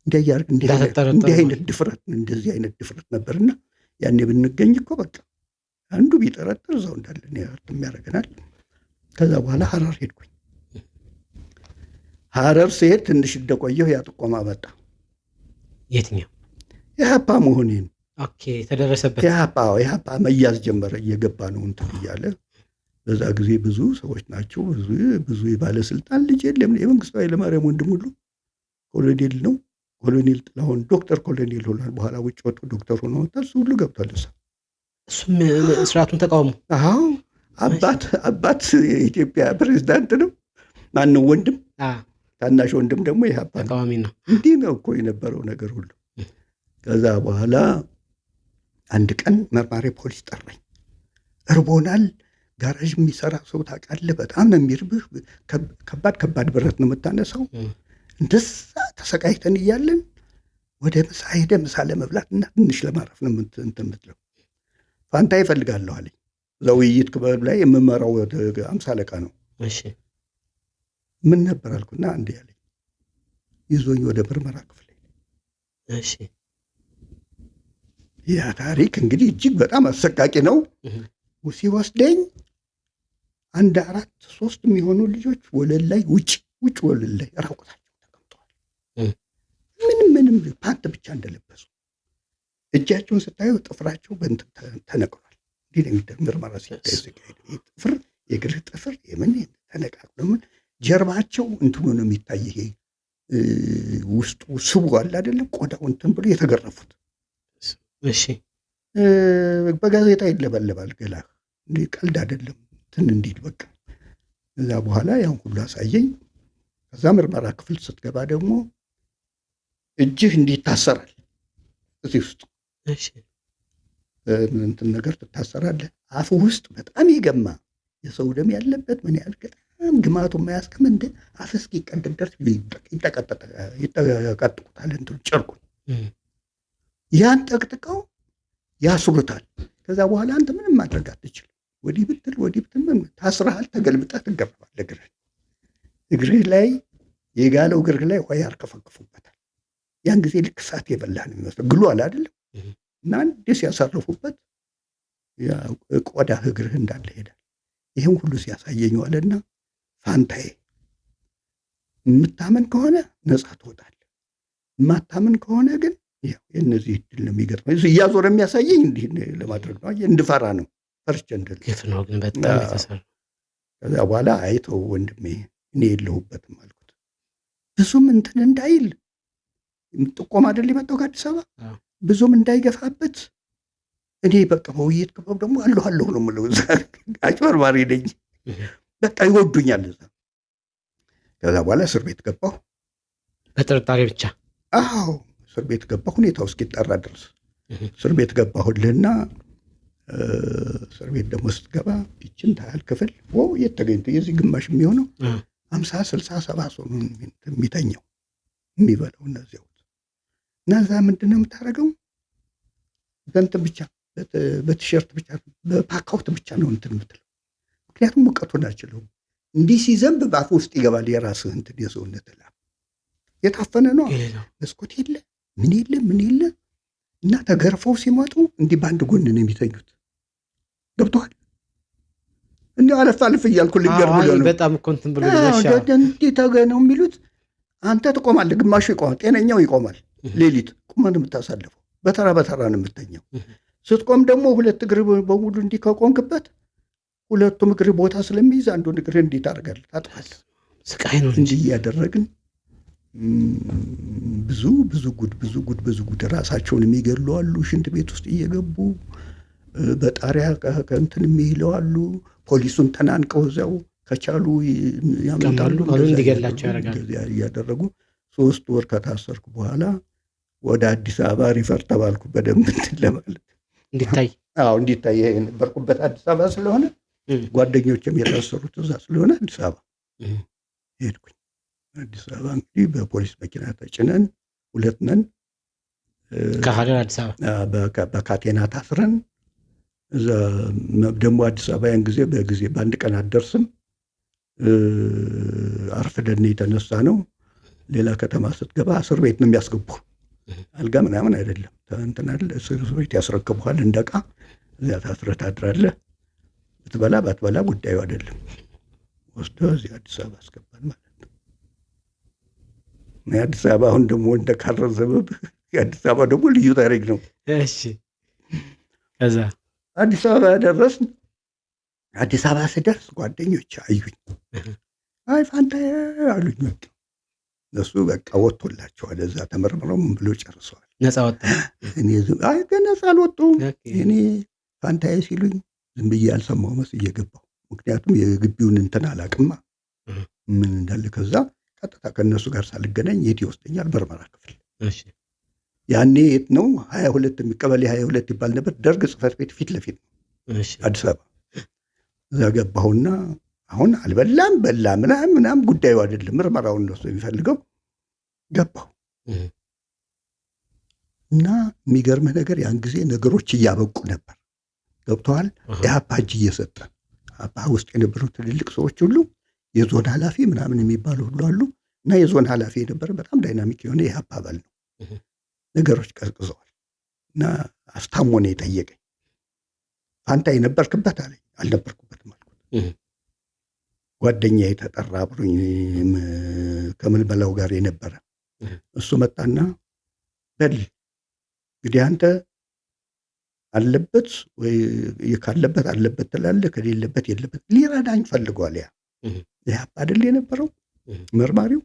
እንዲህ አይነት ድፍረት ነበርና ያኔ ብንገኝ እኮ በቃ አንዱ ቢጠረጥር እዛው እንዳለን የሚያደርገናል። ከዛ በኋላ ሐረር ሄድኩኝ። ሐረር ስሄድ ትንሽ እንደቆየሁ ያ ጥቆማ መጣ። የትኛው? የሀፓ መሆኔን ተደረሰበት። የሀፓ መያዝ ጀመረ። እየገባ ነው እንትን እያለ በዛ ጊዜ ብዙ ሰዎች ናቸው። ብዙ የባለስልጣን ልጅ የለም። የመንግስቱ ኃይለማርያም ወንድም ሁሉ ኮሎኔል ነው። ኮሎኔል ጥላሁን ዶክተር ኮሎኔል ሆኗል። በኋላ ውጭ ወጥቶ ዶክተር ሆኖ ወጣ። እሱ ሁሉ ገብቷል። እሱም ስርዓቱን ተቃውሞ። አዎ አባት የኢትዮጵያ ፕሬዝዳንት ነው። ማነው ወንድም ታናሽ ወንድም ደግሞ የሀፓ ተቃዋሚ ነው። እንዲህ ነው እኮ የነበረው ነገር ሁሉ። ከዛ በኋላ አንድ ቀን መርማሪ ፖሊስ ጠራኝ። እርቦናል፣ ጋራዥ የሚሰራ ሰው ታውቃለህ፣ በጣም ነው የሚርብህ፣ ከባድ ብረት ነው የምታነሳው። እንደዛ ተሰቃይተን እያለን ወደ ምሳ ሄደ። ምሳ ለመብላትና ትንሽ ለማረፍ ነው የምትለው። ፋንታ ይፈልጋለሁ አለኝ። እዛ ውይይት ክበብ ላይ የምመራው 50 አለቃ ነው። ምን ነበር አልኩና አንዴ ያለኝ ይዞኝ ወደ ምርመራ ክፍል። ያ ታሪክ እንግዲህ እጅግ በጣም አሰቃቂ ነው። ሲወስደኝ 1 2 3 የሚሆኑ ልጆች ወለል ላይ ውጭ ወለል ላይ ራቁታቸው ተቀምጠዋል። ምንም ፓንት ብቻ እንደለበሱ እጃቸውን ስታዩ ጥፍራቸው ተነቅሏል። እንዲህ ነው የሚደረግ ምርመራ ሲካሄድ ጥፍር፣ የእግር ጥፍር የምን ተነቃቅሎ ጀርባቸው እንትኑ ነው የሚታይ። ይሄ ውስጡ ስቡ አለ አይደለም፣ ቆዳው እንትን ብሎ የተገረፉት። በጋዜጣ ይለበለባል ገላህ። እንዲህ ቀልድ አይደለም እንትን እንዲል በቃ። እዛ በኋላ ያን ሁሉ አሳየኝ። ከዛ ምርመራ ክፍል ስትገባ ደግሞ እጅህ እንዲህ ይታሰራል። እዚህ ውስጥ እንትን ነገር ትታሰራለህ። አፉ ውስጥ በጣም የገማ የሰው ደም ያለበት ምን ያህል በጣም ግማቱ የማያስቀም እንደ አፍ እስኪቀደድ ድረስ ይጠቀጥቁታል እንትን ጨርቁን። ያን ጠቅጥቀው ያስሩታል። ከዛ በኋላ አንተ ምንም ማድረግ አትችልም። ወዲህ ብትል ታስረሃል፣ ተገልብጠህ ትገባለህ። እግርህ ላይ የጋለው እግርህ ላይ ውሃ ያርከፈክፉበታል። ያን ጊዜ ልክ እሳት የበላህ ነው የሚመስለው። ግሏል አይደለም እና እንዴ ሲያሳርፉበት ቆዳ እግርህ እንዳለ ሄዳል። ይህም ሁሉ ሲያሳየኝ ዋለና ፋንታዬ የምታመን ከሆነ ነፃ ትወጣለህ፣ የማታመን ከሆነ ግን ያው የእነዚህ እድል ነው የሚገጥመው። እያዞረ የሚያሳየኝ እንዲህ ለማድረግ ነው። እንድፈራ ነው። ፈርቼ ግፍ ነው ግን በጣም የተሰራ። ከዛ በኋላ አይተው ወንድሜ እኔ የለሁበትም አልኩት። ብዙም እንትን እንዳይል ጥቆማ አይደል የመጣው ከአዲስ አበባ ብዙም እንዳይገፋበት እኔ በቃ በውይይት ክበብ ደግሞ አለሁ ነው የምለው። አጭበርባሪ ነኝ በቃ ይወዱኛል እዛ። ከዛ በኋላ እስር ቤት ገባሁ በጥርጣሬ ብቻ። አዎ እስር ቤት ገባሁ ሁኔታው እስኪጠራ ድረስ እስር ቤት ገባሁልና እስር ቤት ደግሞ ስትገባ ይችን ታህል ክፍል የት ተገኝቶ የዚህ ግማሽ የሚሆነው 50 60 70 ሰው የሚተኛው የሚበላው እነዚያው እና እዛ ምንድን ነው የምታደርገው? እንትን ብቻ በቲሸርት ብቻ በፓካውት ብቻ ነው እንትን የምትለው። ምክንያቱም ሙቀቱን አልችለውም። እንዲህ ሲዘንብ በአፍ ውስጥ ይገባል የራስህ እንትን የሰውነት ላብ የታፈነ ነው። መስኮት የለ ምን የለ እና ተገርፈው ሲመጡ እንዲህ በአንድ ጎን ነው የሚተኙት። ገብቶሃል? እንዲህ አለፍ እያልኩ ልንገር ብሎ ነው በጣም እኮ እንትን ብሎ እንዲህ ተገነው የሚሉት። አንተ ትቆማለህ፣ ግማሹ ይቆማል፣ ጤነኛው ይቆማል። ሌሊት ቁመን የምታሳልፈው በተራ ነው የምተኛው። ስትቆም ደግሞ ሁለት እግር በሙሉ እንዲህ ከቆምክበት ሁለቱም እግር ቦታ ስለሚይዝ አንዱን እግር እንዲህ ታደርጋለህ፣ ታጥፋለህ። ስቃይ ነው እንዲህ እያደረግን ብዙ ጉድ ራሳቸውን የሚገድሉ አሉ። ሽንት ቤት ውስጥ እየገቡ በጣሪያ ከእንትን የሚለው አሉ። ፖሊሱን ተናንቀው እዚያው ከቻሉ ያመጣሉ፣ እንዲገላቸው ያደርጋሉ። እያደረጉ 3 ወር ከታሰርኩ በኋላ ወደ አዲስ አበባ ሪፈር ተባልኩ። በደንብ እንትን ለማለት አዎ እንዲታይ የነበርኩበት አዲስ አበባ ስለሆነ ጓደኞችም የታሰሩት እዛ ስለሆነ አዲስ አበባ ሄድኩኝ። አዲስ አበባ እንግዲህ በፖሊስ መኪና ተጭነን 2 ነን ከሀረር አዲስ አበባ በካቴና ታስረን እዛ ደግሞ አዲስ አበባ ያን ጊዜ በጊዜ በአንድ ቀን አደርስም አርፍደን የተነሳ ነው። ሌላ ከተማ ስትገባ እስር ቤት ነው የሚያስገቡ። አልጋ ምናምን አይደለም እንትናል እስር ቤት ያስረክቡሃል እንደቃ እዚያ ታስረህ ታድራለህ። ብትበላ ባትበላ ጉዳዩ አይደለም። ወስደው እዚህ አዲስ አበባ አስገባን ማለት ነው። አዲስ አበባ አሁን ደግሞ እንደካረዘበብ የአዲስ አበባ ደግሞ ልዩ ታሪክ ነው። እሺ ከዛ አዲስ አበባ ደረስን። አዲስ አበባ ስደርስ ጓደኞች አዩኝ። አይ ፋንታዬ አሉኝ። በቃ እነሱ በቃ ወጥቶላቸዋል። እዛ ተመርምረው ምን ብሎ ጨርሰዋል። ነፃ ወጣ። እኔ አይ ነፃ አልወጡም። እኔ ፋንታዬ ሲሉኝ ዝም ብዬ አልሰማሁ መስዬ ገባሁ። ምክንያቱም የግቢውን እንትን አላቅማ ምን እንዳለ። ከዛ ቀጥታ ከእነሱ ጋር ሳልገናኝ የት ይወስደኛል? ምርመራ ክፍል። ያኔ የት ነው 22 የሚቀበል 22 ይባል ነበር። ደርግ ጽሕፈት ቤት ፊት ለፊት ነው አዲስ አበባ። እዛ ገባሁና አሁን አልበላም በላ ምናምን ጉዳዩ አይደለም፣ ምርመራውን ነው የሚፈልገው። ገባሁ እና የሚገርምህ ነገር ያን ጊዜ ነገሮች እያበቁ ነበር። ገብተዋል። የሀፓ እጅ እየሰጠ ሀፓ ውስጥ የነበሩ ትልልቅ ሰዎች ሁሉ የዞን ኃላፊ ምናምን የሚባሉ ሁሉ አሉ። እና የዞን ኃላፊ የነበረ በጣም ዳይናሚክ የሆነ የሀፓ አባል ነው። ነገሮች ቀዝቅዘዋል። እና አስታሞ ነው የጠየቀኝ። ፋንታ የነበርክበት አለኝ። አልነበርኩበትም አልኩት። ጓደኛ የተጠራ አብሮኝ ከምልመላው ጋር የነበረ እሱ መጣና በል እንግዲህ አንተ አለበት ወይ ካለበት አለበት ትላለህ፣ ከሌለበት የለበት። ሊረዳኝ ፈልጓል። ያ አይደል የነበረው መርማሪው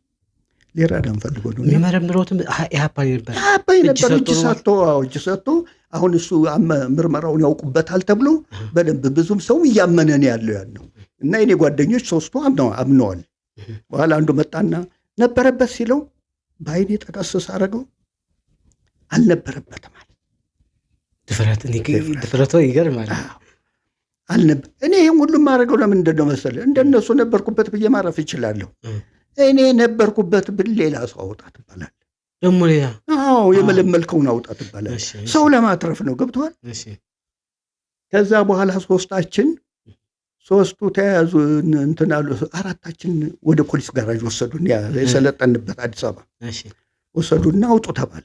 ሊረዳኝ ፈልጎ ነው የሚመረምረውትም ኢህአፓ ነበር። እጅ ሰጥቶ አሁን እሱ ምርመራውን ያውቁበታል ተብሎ በደንብ ብዙም ሰው እያመነን ያለው ያለው እና የኔ ጓደኞች 3ቱ አምነዋል። በኋላ አንዱ መጣና ነበረበት ሲለው በአይኔ ጠቀስ ሳደርገው አልነበረበትም አለ። ድፍረቱ ይገርማል። እኔ ይህም ሁሉም ማድረገው ለምንድን ነው መሰለህ? እንደነሱ ነበርኩበት ብዬ ማረፍ ይችላለሁ። እኔ ነበርኩበት ብል ሌላ ሰው አውጣ ትባላል። ደግሞ ሌላ የመለመልከውን አውጣ ትባላል። ሰው ለማትረፍ ነው። ገብቶሃል? ከዛ በኋላ 3ቱ ተያዙ። እንትን አሉ። 4ታችን ወደ ፖሊስ ጋራጅ ወሰዱን። የሰለጠንበት አዲስ አበባ ወሰዱና አውጡ ተባለ።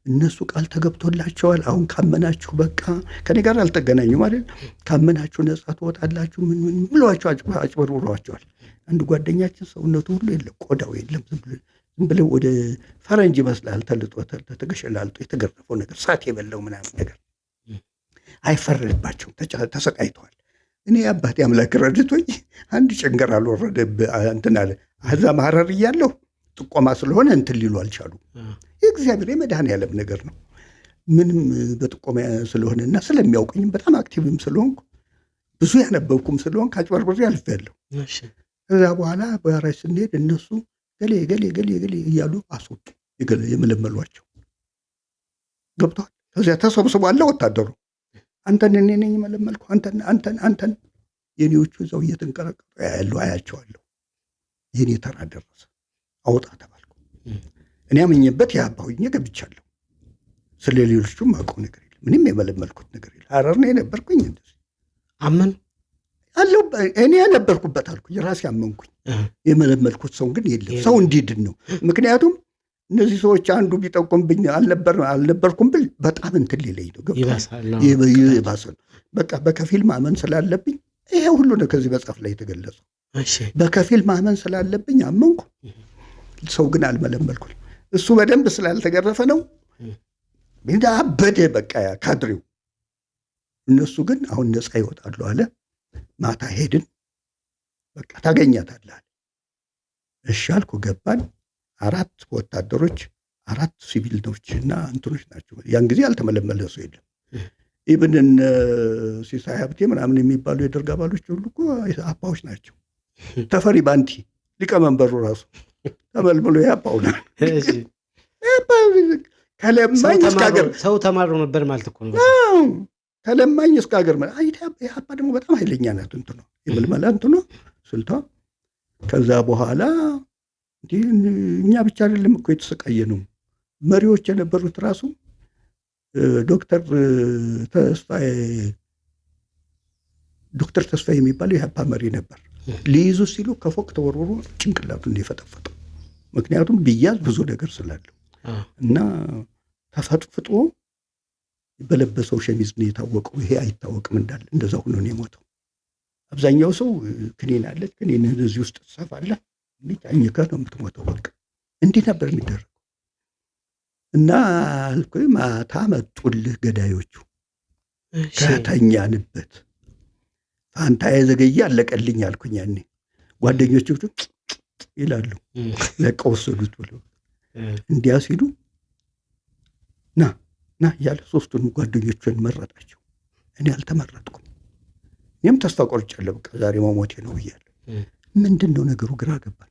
እነሱ ቃል ተገብቶላቸዋል። አሁን ካመናችሁ በቃ ከኔ ጋር አልተገናኙ ማለት ካመናችሁ ነፃ ትወጣላችሁ ምን ብሏቸው አጭበርብሯቸዋል። አንድ ጓደኛችን ሰውነቱ ሁሉ የለም፣ ቆዳው የለም፣ ዝም ብለው ወደ ፈረንጅ ይመስላል። ተልጦ ተገሸላልጦ የተገረፈው ነገር ሳት የበላው ምናምን ነገር አይፈረድባቸውም። ተሰቃይተዋል። እኔ አባቴ አምላክ ረድቶኝ አንድ ጭንገር አልወረደብ እንትን አለ። አዛ ማረር እያለሁ ጥቆማ ስለሆነ እንትን ሊሉ አልቻሉ። የእግዚአብሔር የመድኃኔዓለም ነገር ነው። ምንም በጥቆማ ስለሆነና ስለሚያውቀኝም በጣም አክቲቭም ስለሆንኩ ብዙ ያነበብኩም ስለሆንኩ አጭበርብሬ አልፌያለሁ። ከዛ በኋላ በጋራጅ ስንሄድ እነሱ ገሌ እያሉ አስወጡ። የመለመሏቸው ገብተዋል። ከዚያ ተሰብስቧል ወታደሩ። አንተን እኔ ነኝ የመለመልኩ አንተን። የኔዎቹ እዛው እየተንቀረቀጡ ያሉ አያቸዋለሁ። የኔ ተራ ደረሰ። አውጣ ተባልኩ። እኔ አመኘበት ያባሁኝ ገብቻለሁ። ስለ ሌሎቹም አውቀው ነገር የለም። ምንም የመለመልኩት ነገር የለም። ሐረር ነው የነበርኩኝ። እንደዚህ አመን አለው። እኔ የነበርኩበት አልኩኝ። ራሴ አመንኩኝ። የመለመልኩት ሰው ግን የለም። ሰው እንዲድን ነው። ምክንያቱም እነዚህ ሰዎች አንዱ ቢጠቁምብኝ አልነበርኩም ብል በጣም እንትን ሊለኝ ነው። ይባሳል። በቃ በከፊል ማመን ስላለብኝ ይሄ ሁሉ ነው ከዚህ መጽሐፍ ላይ የተገለጸው። በከፊል ማመን ስላለብኝ አመንኩ። ሰው ግን አልመለመልኩም። እሱ በደንብ ስላልተገረፈ ነው አበደ። በቃ ካድሬው። እነሱ ግን አሁን ነፃ ይወጣሉ አለ። ማታ ሄድን። በቃ ታገኛታለህ። እሺ አልኩ። ገባን። 4 ወታደሮች 4 ሲቪሎች እና እንትኖች ናቸው። ያን ጊዜ አልተመለመለ ሰው የለም። ኢብንን ሲሳይ ሀብቴ ምናምን የሚባሉ የደርግ አባሎች ሁሉ እኮ አባዎች ናቸው። ተፈሪ ባንቲ ሊቀመንበሩ ራሱ ተመልምሎ ያባውና ከለማኝ እስካገር ሰው ተማሩ ነበር ማለት እኮ ነው። ከለማኝ እስከ ሀገር ኢህአፓ ደግሞ በጣም ኃይለኛ ናት። እንትኗ የምልመላ እንትኗ ስልቷ። ከዛ በኋላ እኛ ብቻ አይደለም እኮ የተሰቃየ ነው። መሪዎች የነበሩት ራሱ ዶክተር ተስፋዬ የሚባለው የኢህአፓ መሪ ነበር። ሊይዙ ሲሉ ከፎቅ ተወርውሮ ጭንቅላቱን የፈጠፈጠው። ምክንያቱም ቢያዝ ብዙ ነገር ስላለው እና ተፈጥፍጦ በለበሰው ሸሚዝ ነው የታወቀው። ይሄ አይታወቅም እንዳለ እንደዛ ሆኖ ነው የሞተው። አብዛኛው ሰው ክኒን አለ፣ ክኒን እዚህ ውስጥ ትሰፋለህ፣ አኝከህ ነው የምትሞተው። በቃ እንዲህ ነበር የሚደረገው። እና ማታ መጡልህ ገዳዮቹ ከተኛንበት። ፋንታዬ ዘገየ አለቀልኝ አልኩኝ። ያኔ ጓደኞቹ ይላሉ ለቀው ወሰዱት ብለው እንዲያ ሲሉ ና እያለ ሶስቱን ጓደኞቹን መረጣቸው። እኔ አልተመረጥኩም። እኔም ተስፋ ቆርጫለሁ። በቃ ዛሬ መሞቴ ነው ብያለሁ። ምንድን ነው ነገሩ? ግራ ገባል።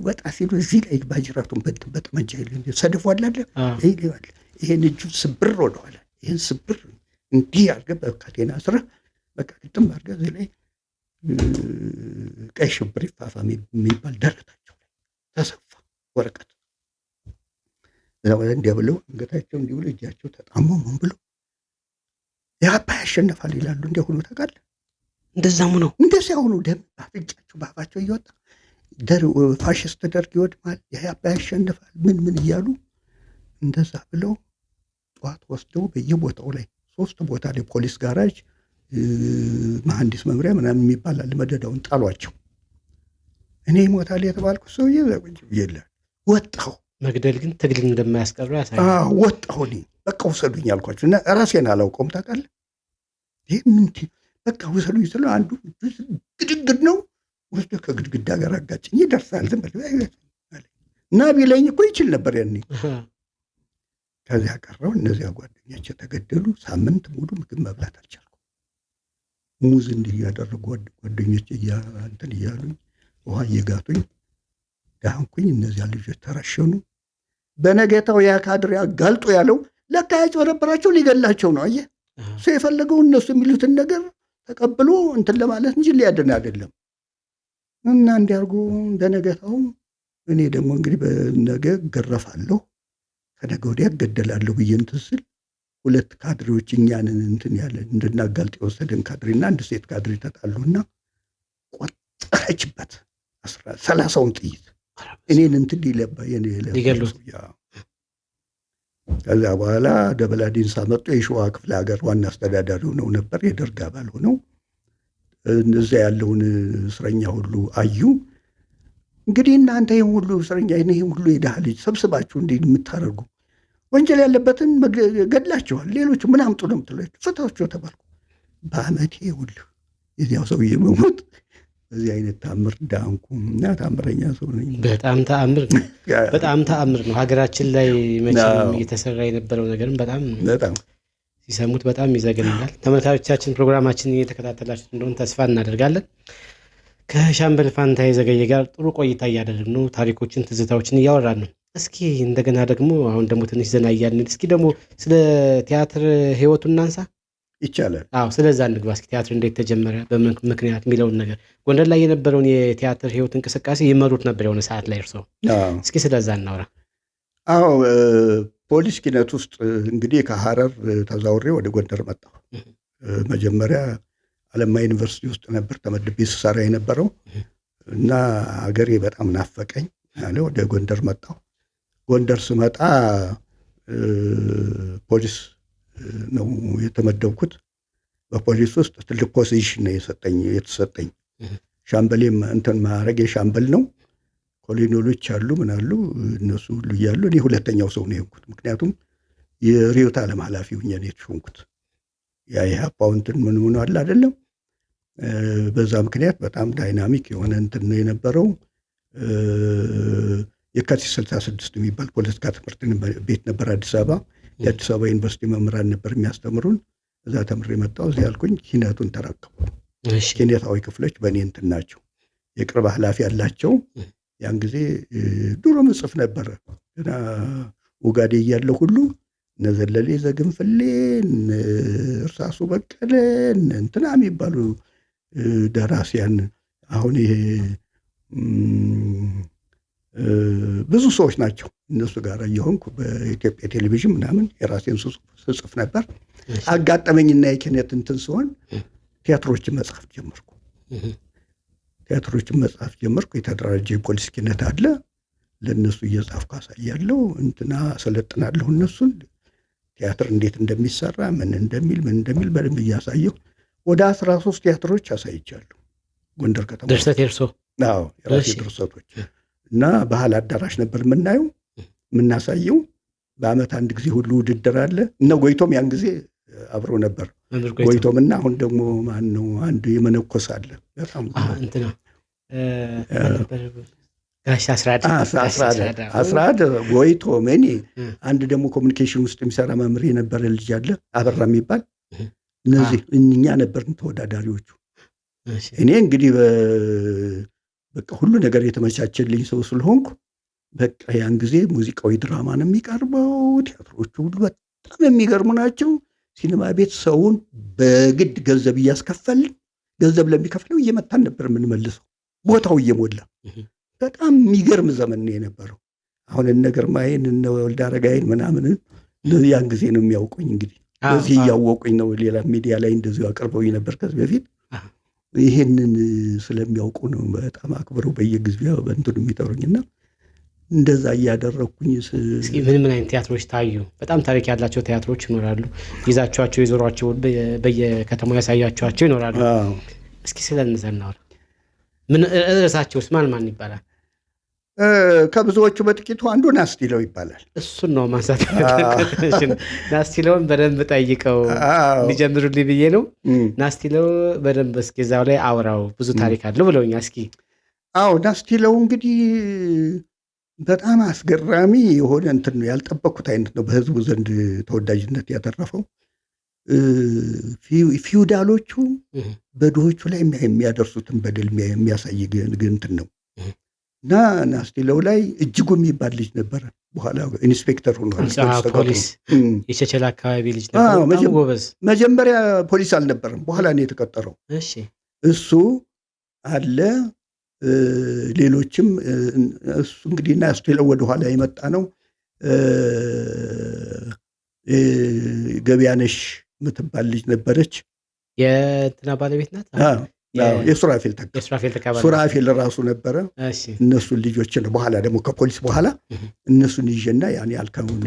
ወጣ ሲሉ እዚህ ላይ ባጅራቱን በጠመንጃ ሰደፉ አላለ። ይሄን እጁን ስብር ወደኋላ፣ ይህን ስብር እንዲህ አድርገህ በካቴና አስረህ በቃ ግጥም አድርገህ እዚህ ላይ ቀይ ሽብር ይፋፋ የሚባል ደረታቸው ላይ ተሰፋ ወረቀት። እንዲያ ብለው አንገታቸው እንዲህ ብሎ እጃቸው ተጣሞ ምን ብሎ ኢህአፓ ያሸንፋል ይላሉ። እንዲያ ሆኖ ታውቃለህ? እንደዛም ነው። እንደዚያ ሆኖ ደም ባፍንጫቸው ባፋቸው እየወጣ ፋሽስት ደርግ ይወድማል፣ ኢህአፓ ያሸንፋል ምን እያሉ እንደዛ ብለው ጠዋት ወስደው በየቦታው ላይ 3 ቦታ ላይ ፖሊስ ጋራጅ፣ መሐንዲስ መምሪያ ምናምን የሚባል አለ፣ መደዳውን ጣሏቸው። እኔ ይሞታል የተባልኩ ሰውዬ የለም ወጣሁ። መግደል ግን ትግልን እንደማያስቀሩ ያሳያል። ወጣሁ እኔ በቃ ውሰዱኝ አልኳቸው እና ራሴን አላውቀውም ታውቃለህ። ይህ ምንድን በቃ ውሰዱኝ ስለ አንዱ ግድግድ ነው ወስዶ ከግድግዳ ጋር አጋጭኝ። ይደርሳል ዝም ብለህ እና ቢለኝ እኮ ይችል ነበር ያኔ። ከዚያ ቀረው። እነዚያ ጓደኞች የተገደሉ። ሳምንት ሙሉ ምግብ መብላት አልቻልኩም። ሙዝ እንዲህ እያደረጉ ጓደኞች እንትን እያሉኝ ውሃ እየጋቱኝ ዳንኩኝ። እነዚያ ልጆች ተረሸኑ። በነገታው ያ ካድሬ አጋልጦ ያለው ለካ ያጭበረበራቸው ሊገላቸው ነው። አየህ እሱ የፈለገው እነሱ የሚሉትን ነገር ተቀብሎ እንትን ለማለት እንጂ ሊያድን አይደለም። እና እንዲያርጉ እንደነገታው እኔ ደግሞ እንግዲህ በነገ ገረፋለሁ ከነገ ወዲያ እገደላለሁ ብዬ እንትን ስል 2 ካድሬዎች እኛንን እንትን ያለ እንድናጋልጥ የወሰደን ካድሬና አንድ ሴት ካድሬ ተጣሉና ቆጠረችበት 30ውን ጥይት እኔን እንትን ሊገሉ። ከዛ በኋላ ደበላ ዲንሳ መጡ። የሸዋ ክፍለ ሀገር ዋና አስተዳዳሪ ሆነው ነበር፣ የደርግ አባል ሆነው እዚያ ያለውን እስረኛ ሁሉ አዩ። እንግዲህ እናንተ ይህን ሁሉ እስረኛ ይህን ሁሉ የድሃ ልጅ ሰብስባችሁ እንዲህ የምታደርጉ ወንጀል ያለበትን ገድላችኋል፣ ሌሎቹ ምን አምጡ ነው የምትሏቸው? ፍታቸው ተባልኩ። በአመቴ ሁሉ የዚያው ሰውዬ መሞት በዚህ አይነት ታምር ዳንኩ እና ታምረኛ ሰው ነኝ። በጣም ተአምር ነው። በጣም ተአምር ነው። ሀገራችን ላይ መቼም እየተሰራ የነበረው ነገርም በጣም ሲሰሙት በጣም ይዘገንናል። ተመልካቾቻችን ፕሮግራማችንን እየተከታተላችሁ እንደሆነ ተስፋ እናደርጋለን። ከሻምበል ፋንታዬ ዘገየ ጋር ጥሩ ቆይታ እያደረግን ነው። ታሪኮችን፣ ትዝታዎችን እያወራን ነው። እስኪ እንደገና ደግሞ አሁን ደግሞ ትንሽ ዘና እያልን እስኪ ደግሞ ስለ ቲያትር ህይወቱ እናንሳ። ይቻላል? አዎ፣ ስለዛ እንግባ። እስኪ ቲያትር እንዴት ተጀመረ፣ በምን ምክንያት የሚለውን ነገር። ጎንደር ላይ የነበረውን የቲያትር ህይወት እንቅስቃሴ ይመሩት ነበር የሆነ ሰዓት ላይ እርሶ። እስኪ ስለዛ እናውራ። አዎ፣ ፖሊስ ኪነት ውስጥ እንግዲህ ከሐረር ተዛውሬ ወደ ጎንደር መጣሁ። መጀመሪያ አለማ ዩኒቨርሲቲ ውስጥ ነበር ተመድቤ ስሰራ የነበረው እና አገሬ በጣም ናፈቀኝ አለ። ወደ ጎንደር መጣሁ። ጎንደር ስመጣ ፖሊስ ነው የተመደብኩት። በፖሊስ ውስጥ ትልቅ ፖዚሽን ነው የተሰጠኝ። ሻምበሌም እንትን ማዕረግ የሻምበል ነው። ኮሎኔሎች አሉ ምን አሉ እነሱ ሁሉ እያሉ እኔ ሁለተኛው ሰው ነው የሆንኩት። ምክንያቱም የርዕዮተ ዓለም ኃላፊ ሆኜ ነው የተሾምኩት። ያ ኢህአፓው እንትን ምን አለ አይደለም። በዛ ምክንያት በጣም ዳይናሚክ የሆነ እንትን ነው የነበረው። የካቲት 66 የሚባል ፖለቲካ ትምህርት ቤት ነበር አዲስ አበባ። የአዲስ አበባ ዩኒቨርሲቲ መምህራን ነበር የሚያስተምሩን። እዛ ተምሬ መጣሁ። እዚህ ያልኩኝ ኪነቱን ተረከቡ። ኪነታዊ ክፍሎች በእኔ እንትን ናቸው። የቅርብ ኃላፊ ያላቸው። ያን ጊዜ ድሮ ምጽፍ ነበረ ገና ውጋዴ እያለሁ ሁሉ ዘለሌ ዘግንፍሌ፣ እርሳሱ በቀለ፣ እንትና የሚባሉ ደራሲያን አሁን ይሄ ብዙ ሰዎች ናቸው። እነሱ ጋር እየሆንኩ በኢትዮጵያ ቴሌቪዥን ምናምን የራሴን ስጽፍ ነበር። አጋጠመኝና የኪነት እንትን ሲሆን ቲያትሮችን መጽሐፍ ጀመርኩ። የተደራጀ የፖሊስ ኪነት አለ። ለእነሱ እየጻፍኩ አሳያለሁ፣ እንትና አሰለጥናለሁ። እነሱን ቲያትር እንዴት እንደሚሰራ ምን እንደሚል በደንብ እያሳየሁ ወደ 13 ቲያትሮች አሳይቻለሁ። ጎንደር ከተማ ድርሰት የርሶ? አዎ የራሴ ድርሰቶች እና ባህል አዳራሽ ነበር የምናሳየው። በአመት አንድ ጊዜ ሁሉ ውድድር አለ። እነ ጎይቶም ያን ጊዜ አብረው ነበር። ጎይቶም እና አሁን ደግሞ ማን ነው አንድ የመነኮስ አለ በጣም እንትና ጋሽ አስራድ ጎይቶም፣ እኔ አንድ ደግሞ ኮሚኒኬሽን ውስጥ የሚሰራ መምህር የነበረ ልጅ አለ አበራ የሚባል። እነዚህ እኛ ነበርን ተወዳዳሪዎቹ። እኔ እንግዲህ በቃ ሁሉ ነገር የተመቻቸልኝ ሰው ስለሆንኩ በቃ ያን ጊዜ ሙዚቃዊ ድራማ ነው የሚቀርበው። ቲያትሮቹ ሁሉ በጣም የሚገርሙ ናቸው። ሲኒማ ቤት ሰውን በግድ ገንዘብ እያስከፈልን ገንዘብ ለሚከፍለው እየመታን ነበር የምንመልሰው፣ ቦታው እየሞላ። በጣም የሚገርም ዘመን ነው የነበረው። አሁን እነ ግርማዬን እነ ወልደ አረጋይን ምናምን ያን ጊዜ ነው የሚያውቁኝ። እንግዲህ በዚህ እያወቁኝ ነው። ሌላ ሚዲያ ላይ እንደዚሁ አቅርበውኝ ነበር ከዚህ በፊት። ይሄንን ስለሚያውቁ ነው በጣም አክብረው በየጊዜው በእንትኑ የሚጠሩኝና እንደዛ እያደረኩኝ። ምን አይነት ቲያትሮች ታዩ? በጣም ታሪክ ያላቸው ቲያትሮች ይኖራሉ። ይዛቸዋቸው የዞሯቸው በየከተማው ያሳያቸዋቸው ይኖራሉ። እስኪ ስለነዛ እናውራ። ምን ርዕሳቸውስ ማን ይባላል? ከብዙዎቹ በጥቂቱ አንዱ ናስቲለው ይባላል። እሱን ነው ማንሳት ናስቲለውን በደንብ ጠይቀው እንዲጀምሩልኝ ብዬ ነው። ናስቲለው በደንብ እስኪ እዛው ላይ አውራው፣ ብዙ ታሪክ አለው ብለውኛል። እስኪ ናስቲለው እንግዲህ በጣም አስገራሚ የሆነ እንትን ነው። ያልጠበቅኩት አይነት ነው በህዝቡ ዘንድ ተወዳጅነት ያተረፈው። ፊውዳሎቹ በድሆቹ ላይ የሚያደርሱትን በደል የሚያሳይ እንትን ነው እና ናስቲለው ላይ እጅጉ የሚባል ልጅ ነበረ። በኋላ ኢንስፔክተር ሆኗል። ፖሊስ የቸቸላ አካባቢ ልጅ ነበር። ጎበዝ። መጀመሪያ ፖሊስ አልነበረም፣ በኋላ ነው የተቀጠረው። እሱ አለ፣ ሌሎችም። እሱ እንግዲህ ናስቲለው ወደኋላ የመጣ ነው። ገቢያነሽ የምትባል ልጅ ነበረች። የእንትና ባለቤት ናት። የሱራፌል ሱራፌል ራሱ ነበረ። እነሱን ልጆች ነው። በኋላ ደግሞ ከፖሊስ በኋላ እነሱን ይዤና ያን ያልከውን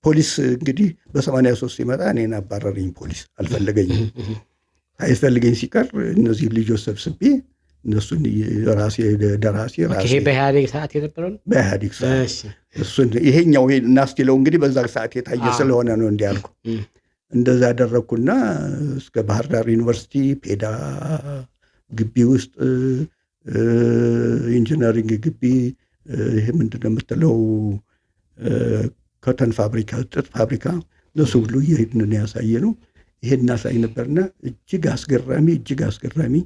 ፖሊስ እንግዲህ በ83 ሲመጣ እኔን አባረረኝ። ፖሊስ አልፈለገኝም። ሳይፈልገኝ ሲቀር እነዚህ ልጆች ሰብስቤ እነሱን ራሴ ደራሲ ይሄ በኢህአዴግ ሰዓት የነበረው በኢህአዴግ ሰዓት እሱን ይሄኛው ናስቲለው እንግዲህ በዛ ሰዓት የታየ ስለሆነ ነው እንዲያልኩ እንደዛ አደረግኩና እስከ ባህር ዳር ዩኒቨርሲቲ ፔዳ ግቢ ውስጥ ኢንጂነሪንግ ግቢ ይሄ ምንድን ነው የምትለው ኮተን ፋብሪካ፣ ጥጥ ፋብሪካ እነሱ ሁሉ እየሄድን ያሳየ ነው። ይሄን እናሳይ ነበርና እጅግ አስገራሚ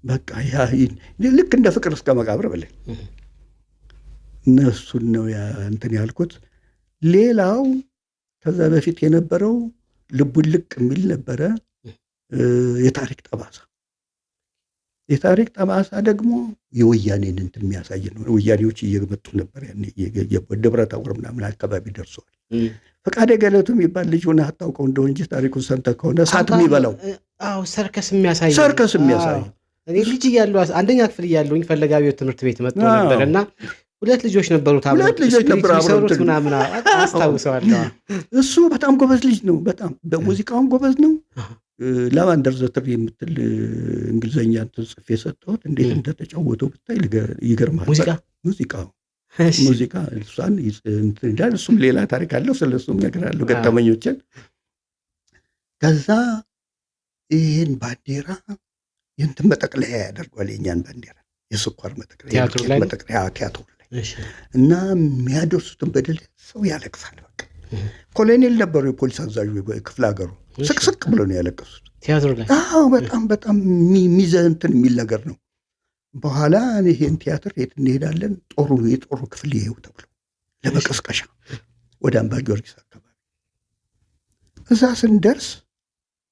በቃ ልክ እንደ ፍቅር እስከ መቃብር በላይ እነሱን ነው እንትን ያልኩት። ሌላው ከዛ በፊት የነበረው ልቡን ልቅ የሚል ነበረ። የታሪክ ጠባሳ ደግሞ የወያኔን እንትን የሚያሳይ ነው። ወያኔዎች እየመጡ ነበር ያኔ ደብረ ታቦር ምናምን አካባቢ ደርሰዋል። ፈቃደ ገለቱ የሚባል ልጅ ሆነ አታውቀው እንደው እንጂ ታሪኩን ሰምተህ ከሆነ እሳት የሚበላው ሰርከስ የሚያሳይ እኔ ልጅ እያለሁ አንደኛ ክፍል እያለሁኝ ፈለጋቢው ትምህርት ቤት መጥቶ ነበር እና ሁለት ልጆች ነበሩት አብረውት ምናምን አስታውሰዋለሁ። እሱ በጣም ጎበዝ ልጅ ነው። በጣም በሙዚቃውም ጎበዝ ነው። ላቫንደር ዘትር የምትል እንግሊዘኛ ጽፌ የሰጠሁት እንዴት እንደተጫወተው ብታይ ይገርማል። ሙዚቃ እሷን ይላል። እሱም ሌላ ታሪክ አለው። ስለሱም ነገር አለው ገጠመኞችን። ከዛ ይህን ባንዲራ የእንትን መጠቅለያ ያደርጓል። የእኛን ባንዲራ የስኳር መጠቅለያ ቲያትሩ ላይ እና የሚያደርሱትን በደል ሰው ያለቅሳል። በቃ ኮሎኔል ነበሩ የፖሊስ አዛዡ ክፍለ ሀገሩ ስቅስቅ ብለው ነው ያለቀሱት ቲያትሩ ላይ። በጣም የሚዘንትን የሚል ነገር ነው። በኋላ ይሄን ቲያትር የት እንሄዳለን? የጦሩ ክፍል ይሄው ተብሎ ለመቀስቀሻ ወደ አምባ ጊዮርጊስ አካባቢ እዛ ስንደርስ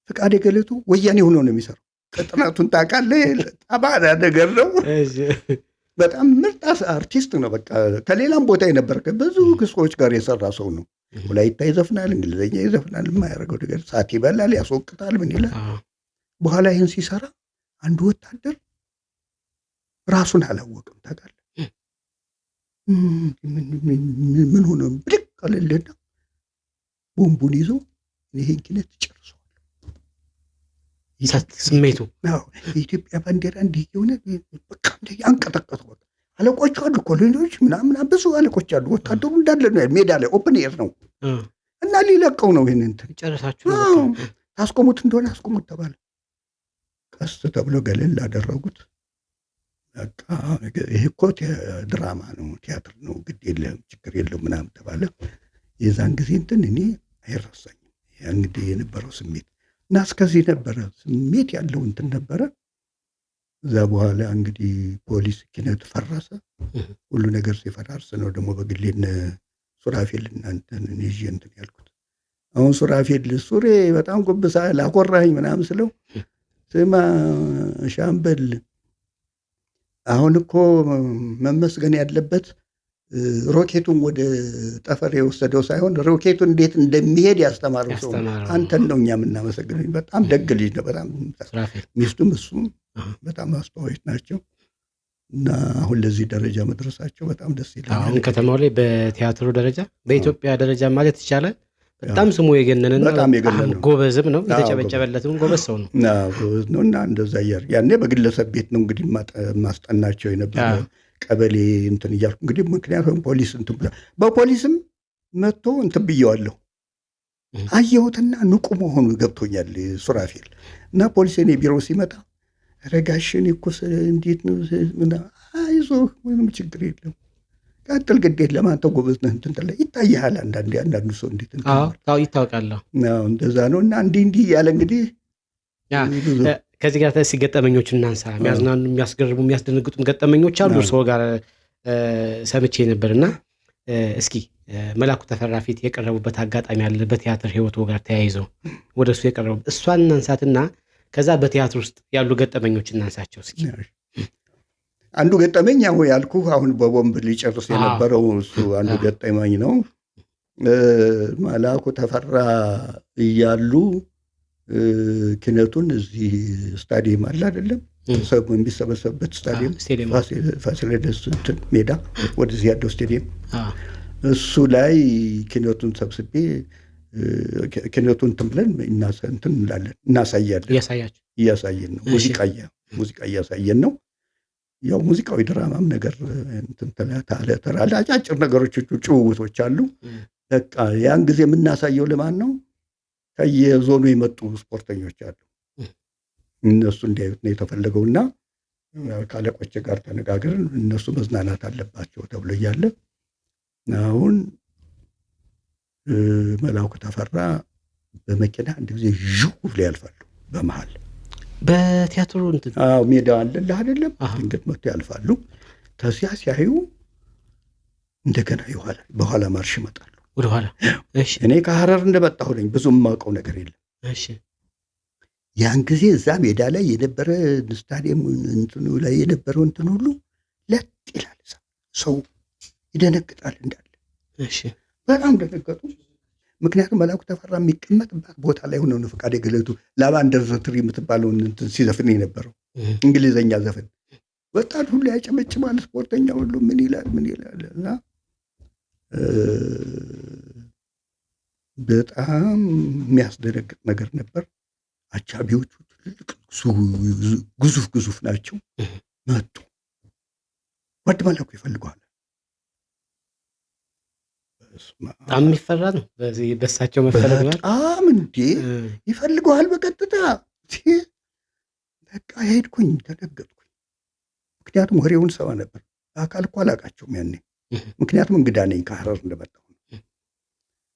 ፍቃደ ገለቱ ወያኔ ሆኖ ነው የሚሰራው። ቅጥነቱን ታውቃለህ? ጠባዳ ነገር ነው። በጣም ምርጥ አርቲስት ነው። በቃ ከሌላም ቦታ የነበረ ብዙ ሰዎች ጋር የሰራ ሰው ነው። ወላይታ ይዘፍናል፣ እንግሊዝኛ ይዘፍናል። የማያደርገው ነገር ሰዓት ይበላል፣ ያስወቅታል፣ ምን ይላል። በኋላ ይህን ሲሰራ አንዱ ወታደር ራሱን አላወቅም። ታውቃለህ? ምን ሆነ ብድቅ አለልና ቦምቡን ይዞ ይሄን ኪነት ጨርሷል። ስሜቱ የኢትዮጵያ ባንዲራ እንዲህ የሆነ በቃ አንቀጠቀጡ። አለቆች አሉ፣ ኮሎኔሎች ምናምን ብዙ አለቆች አሉ። ወታደሩ እንዳለ ነው ሜዳ ላይ ኦፕን ኤር ነው እና ሊለቀው ነው። ይህን ጨረሳችሁ ታስቆሙት እንደሆነ አስቆሙት ተባለ። ቀስ ተብሎ ገለል አደረጉት። በቃ ይሄ እኮ ድራማ ነው፣ ቲያትር ነው፣ ግድ የለም ችግር የለው ምናምን ተባለ። የዛን ጊዜ እንትን እኔ አይረሳኝም እንግዲህ የነበረው ስሜት እና እስከዚህ ነበረ ስሜት ያለው እንትን ነበረ። እዛ በኋላ እንግዲህ ፖሊስ ኪነት ፈረሰ። ሁሉ ነገር ሲፈራርስ ነው ደግሞ በግሌን ሱራፌል እናንተን ይዤ እንትን ያልኩት። አሁን ሱራፌል ሱሬ በጣም ጎብሳ ላኮራኝ ምናምን ስለው ስማ ሻምበል አሁን እኮ መመስገን ያለበት ሮኬቱን ወደ ጠፈር የወሰደው ሳይሆን ሮኬቱን እንዴት እንደሚሄድ ያስተማረው ሰው አንተን ነው እኛ የምናመሰግነው። በጣም ደግ ልጅ ነው። በጣም ሚስቱም እሱም በጣም አስተዋዮች ናቸው እና አሁን ለዚህ ደረጃ መድረሳቸው በጣም ደስ ይላል። አሁን ከተማው ላይ በቲያትሩ ደረጃ በኢትዮጵያ ደረጃ ማለት ይቻላል በጣም ስሙ የገነነና በጣም የገነነ ጎበዝም ነው። የተጨበጨበለትም ጎበዝ ሰው ነው። ጎበዝ ነው እና እንደዛ ያኔ በግለሰብ ቤት ነው እንግዲህ ማስጠናቸው የነበረ ቀበሌ እንትን እያልኩ እንግዲህ ምክንያቱም ፖሊስ እንትን ብላ በፖሊስም መጥቶ እንትን ብየዋለሁ። አየሁትና ንቁ መሆኑ ገብቶኛል ሱራፌል እና ፖሊስ እኔ ቢሮ ሲመጣ ረጋሽን እኮ እንዴት ነው አይዞህ ምንም ችግር የለም ቀጥል ግድ የለም አንተ ጎበዝ ነህ እንትን ትላለህ ይታይሃል። አንዳንዱ ሰው እንዴት ይታወቃል። እንደዛ ነው እና እንዲህ ያለ እንግዲህ ከዚህ ጋር ገጠመኞች እናንሳ። የሚያዝናኑ የሚያስገርሙ የሚያስደነግጡም ገጠመኞች አሉ እርስዎ ጋር ሰምቼ ነበርና እስኪ መላኩ ተፈራ ፊት የቀረቡበት አጋጣሚ አለ በቲያትር ህይወቱ ጋር ተያይዘው ወደ እሱ የቀረቡ እሷን እናንሳትና ከዛ በቲያትር ውስጥ ያሉ ገጠመኞች እናንሳቸው እስኪ። አንዱ ገጠመኝ ያው ያልኩህ አሁን በቦምብ ሊጨርስ የነበረው እሱ አንዱ ገጠመኝ ነው። መላኩ ተፈራ እያሉ ኪነቱን እዚህ ስታዲየም አለ አይደለም ሰው የሚሰበሰብበት ስታዲየም ፋሲለደስ ሜዳ ወደዚህ ያለው ስታዲየም እሱ ላይ ኪነቱን ሰብስቤ ኪነቱን እንትን ብለን እንትን እንላለን እናሳያለን። እያሳየን ነው ሙዚቃ እያሳየን ነው። ያው ሙዚቃዊ ድራማም ነገር እንትን ተላለ አጫጭር ነገሮች ጭውውቶች አሉ። በቃ ያን ጊዜ የምናሳየው ለማን ነው? ከየዞኑ የመጡ ስፖርተኞች አሉ። እነሱ እንዲያዩት ነው የተፈለገውና ከአለቆች ጋር ተነጋግረን እነሱ መዝናናት አለባቸው ተብሎ እያለ አሁን መላኩ ተፈራ በመኪና አንድ ጊዜ ዥው ብለው ያልፋሉ በመሃል በቲያትሩ ሜዳ አለልህ አይደለም ድንገት መጥቶ ያልፋሉ። ተዚያ ሲያዩ እንደገና በኋላ ማርሽ ይመጣሉ ወደኋላ። እኔ ከሐረር እንደመጣሁ ነኝ ብዙ የማውቀው ነገር የለም። ያን ጊዜ እዛ ሜዳ ላይ የነበረ ስታዲየም እንትኑ ላይ የነበረው እንትን ሁሉ ለጥ ይላል። ሰው ይደነግጣል እንዳለ። በጣም ደነገጡ። ምክንያቱም መላኩ ተፈራ የሚቀመጥበት ቦታ ላይ ሆነው ነው ፍቃደ ገለቱ ላቫንደር ዘትሪ የምትባለውን እንትን ሲዘፍን የነበረው እንግሊዘኛ ዘፈን። ወጣት ሁሉ ያጨበጭባል፣ ስፖርተኛ ሁሉ ምን ይላል እና በጣም የሚያስደነግጥ ነገር ነበር። አጃቢዎቹ ትልቅ ግዙፍ ናቸው። መጡ። ወድ መላኩ ይፈልገዋል። በጣም የሚፈራ ነው በሳቸው መፈለግ ነው። በጣም እንዴ ይፈልገዋል በቀጥታ። በቃ ሄድኩኝ፣ ተደገጥኩኝ። ምክንያቱም ወሬውን ሰማ ነበር። በአካል እኮ አላውቃቸውም ያኔ፣ ምክንያቱም እንግዳ ነኝ ከሐረር እንደመጣሁ።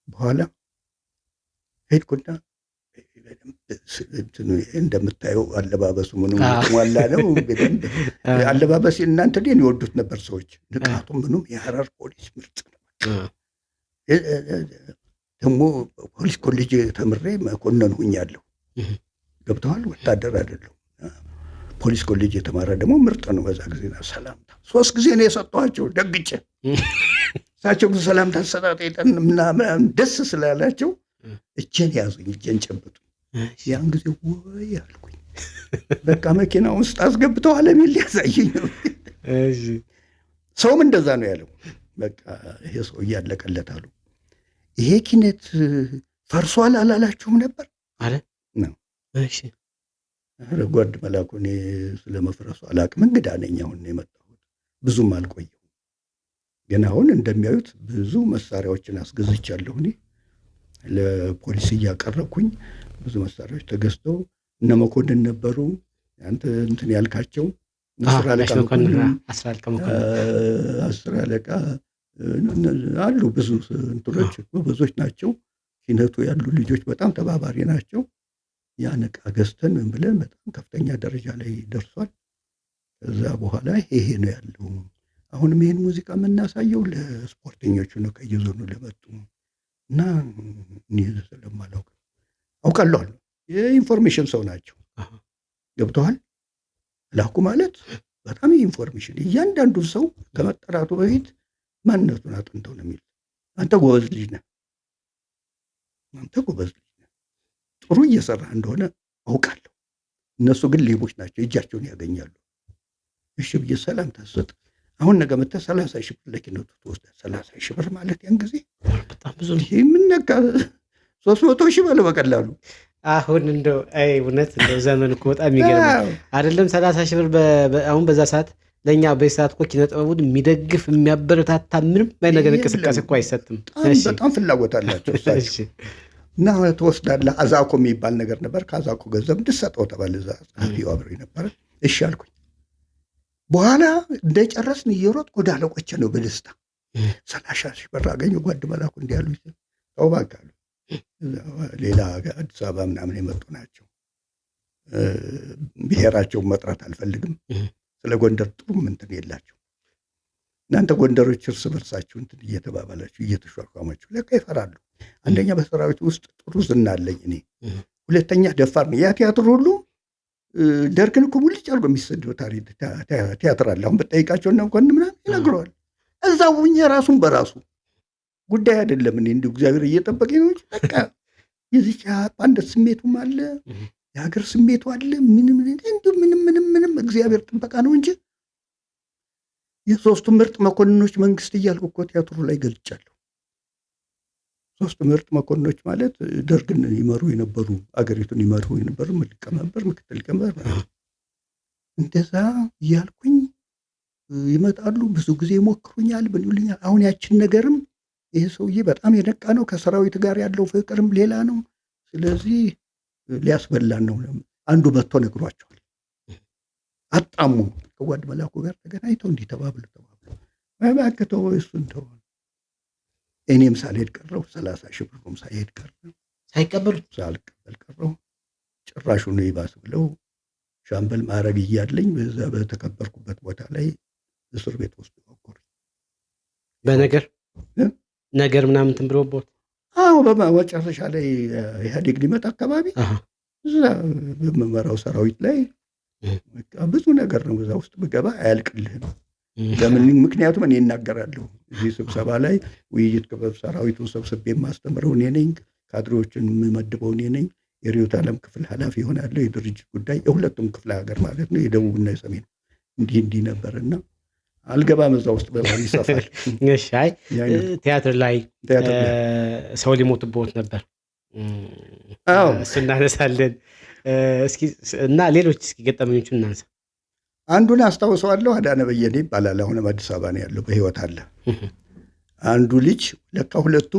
በኋላ ሄድኩና እንደምታየው አለባበሱ ምኑ ዋላ ነው። በደንብ አለባበስ እናንተ ደን ይወዱት ነበር ሰዎች። ንቃቱ ምኑም የሐረር ፖሊስ ምርጥ ነው። ደግሞ ፖሊስ ኮሌጅ ተምሬ መኮንን ሁኛለሁ። ገብተዋል። ወታደር አይደለሁ። ፖሊስ ኮሌጅ የተማረ ደግሞ ምርጥ ነው። በዛ ጊዜ ሰላምታ 3 ጊዜ ነው የሰጠኋቸው ደግጬ። እሳቸው ግን ሰላምታ አሰጣጤን ምናምን ደስ ስላላቸው እጄን ያዙኝ፣ እጄን ጨበጡ። ያን ጊዜ ወይ አልኩኝ። በቃ መኪና ውስጥ አስገብተው አለሜን ሊያሳየኝ ነው። ሰውም እንደዛ ነው ያለው። በቃ ይሄ ሰው እያለቀለት አሉ። ይሄ ኪነት ፈርሷል አላላችሁም ነበር አለ ነው። እሺ ጓድ መላኩ እኔ ስለመፍረሱ አላቅም፣ እንግዳ ነኝ። አሁን የመጣሁት ብዙም አልቆየሁም። ግን አሁን እንደሚያዩት ብዙ መሳሪያዎችን አስገዝቻለሁ። እኔ ለፖሊስ እያቀረብኩኝ ብዙ መሳሪያዎች ተገዝተው እነ መኮንን ነበሩ አንተ እንትን ያልካቸው 10 አለቃ አሉ። ብዙ እንትኖች ብዙዎች ናቸው። ኪነቱ ያሉ ልጆች በጣም ተባባሪ ናቸው። ያን ዕቃ ገዝተን ምን ብለን በጣም ከፍተኛ ደረጃ ላይ ደርሷል። ከዛ በኋላ ይሄ ነው ያለው። አሁንም ይሄን ሙዚቃ የምናሳየው ለስፖርተኞቹ ነው፣ ከየዞኑ ለመጡ እና እኔ ስለማላውቅ አውቃለሁ። የኢንፎርሜሽን ሰው ናቸው። ገብተዋል። ላኩ ማለት በጣም የኢንፎርሜሽን እያንዳንዱ ሰው ከመጠራቱ በፊት ማንነቱን አጥንተው ነው የሚሉት። አንተ ጎበዝ ልጅ ነህ፣ አንተ ጎበዝ ልጅ ነህ፣ ጥሩ እየሰራ እንደሆነ አውቃለሁ። እነሱ ግን ሌቦች ናቸው፣ እጃቸውን ያገኛሉ። እሺ ብዬ ሰላም ታሰጥ። አሁን ነገ መተህ 30 ሺህ ብር ለኪነቱ ትወስዳለህ። 30 ሺህ ብር ማለት ያን ጊዜ በጣም ብዙ ነው። ምን ነካ 300 ሺህ በለው በቀላሉ። አሁን እንደው እውነት እንደው ዘመን እኮ በጣም የሚገርም አይደለም። 30 ሺህ ብር አሁን በዛ ሰዓት ለእኛ በዚህ ሰዓት እኮ ኪነ ጥበቡን የሚደግፍ የሚያበረታታ ምንም ነገር እንቅስቃሴ እኮ አይሰጥም። በጣም ፍላጎት አላቸው እሳቸው። እና ትወስዳለህ። አዛኮ የሚባል ነገር ነበር። ከአዛኮ ገንዘብ እንድትሰጠው ተባለ። እዛ ጸሐፊው አብሮኝ ነበረ። እሺ አልኩኝ። በኋላ እንደጨረስን እየሮጥኩ ወደ አለቆቼ ነው በደስታ 30 ሺህ ብር አገኘሁ። ጓድ መላኩ እንዲህ ያሉ ተው እባክህ አሉ። ሌላ አዲስ አበባ ምናምን የመጡ ናቸው። ብሔራቸውን መጥራት አልፈልግም። ስለ ጎንደር ጥሩም እንትን የላቸው። እናንተ ጎንደሮች እርስ በርሳችሁ እንትን እየተባባላችሁ እየተሿሿማችሁ ለካ ይፈራሉ። አንደኛ በሰራዊት ውስጥ ጥሩ ዝና አለኝ እኔ፣ ሁለተኛ ደፋር ነው። ያ ቲያትር ሁሉ ደርግን እኮ ሙልጭ አድርጎ የሚሰደው ቲያትር አለ። አሁን በጠይቃቸው እና እንኳን ምናምን ይነግረዋል። እዛው ሁኜ ራሱን በራሱ ጉዳይ አይደለም። እኔ እንዲሁ እግዚአብሔር እየጠበቀኝ ነው እንጂ በቃ የዚች አንድ ስሜቱም አለ፣ የሀገር ስሜቱ አለ። ምንም እግዚአብሔር ጥበቃ ነው እንጂ የሶስቱ ምርጥ መኮንኖች መንግስት እያልኩ እኮ ቲያትሩ ላይ ገልጫለሁ። ሶስቱ ምርጥ መኮንኖች ማለት ደርግን ይመሩ የነበሩ፣ አገሪቱን ይመሩ የነበሩ ሊቀመንበር፣ ምክትል ሊቀመንበር እንደዛ እያልኩኝ ይመጣሉ። ብዙ ጊዜ ይሞክሩኛል፣ ምን ይሉኛል። አሁን ያችን ነገርም ይሄ ሰውዬ በጣም የነቃ ነው፣ ከሰራዊት ጋር ያለው ፍቅርም ሌላ ነው። ስለዚህ ሊያስበላን ነው። አንዱ መጥቶ ነግሯቸዋል። አጣሙ ከጓድ መላኩ ጋር ተገናኝተው እንዲህ ተባብሎ እባክህ ተወው እሱን ተወው። እኔም ሳልሄድ ቀረሁ። 30 ሺህ ብሩም ሳይሄድ ቀረሁ። ሳልቀበል ቀረሁ። ጭራሹን ይባስ ብለው ሻምበል ማዕረግ እያለኝ በዛ በተከበርኩበት ቦታ ላይ እስር ቤት ውስጥ ወቆሩ። ነገር ምናምን እንትን ብሎበት በመጨረሻ ላይ ኢህአዴግ ሊመጣ አካባቢ እዛ በመመራው ሰራዊት ላይ ብዙ ነገር ነው። በዛ ውስጥ ብገባ አያልቅልህም። ለምን? ምክንያቱም እኔ እናገራለሁ። እዚህ ስብሰባ ላይ ውይይት ክበብ ሰራዊቱን ሰብስቤ የማስተምረው እኔ ነኝ። ካድሬዎችን የምመድበው እኔ ነኝ። የርዕዮተ ዓለም ክፍል ኃላፊ ይሆናለሁ። የድርጅት ጉዳይ የሁለቱም ክፍለ ሀገር ማለት ነው፣ የደቡብና የሰሜን እንዲህ ነበርና አልገባም እዛ ውስጥ በባህሪ ይሰፋል። እሺ፣ ቲያትር ላይ ሰው ሊሞትበት ነበር። እሱ እናነሳለን እስኪ እና ሌሎች እስኪ ገጠመኞቹን እናንሳ። አንዱን አስታውሰዋለሁ። አዳነ በየነ ይባላል። አሁንም አዲስ አበባ ነው ያለው፣ በህይወት አለ። አንዱ ልጅ ለካ ሁለቱ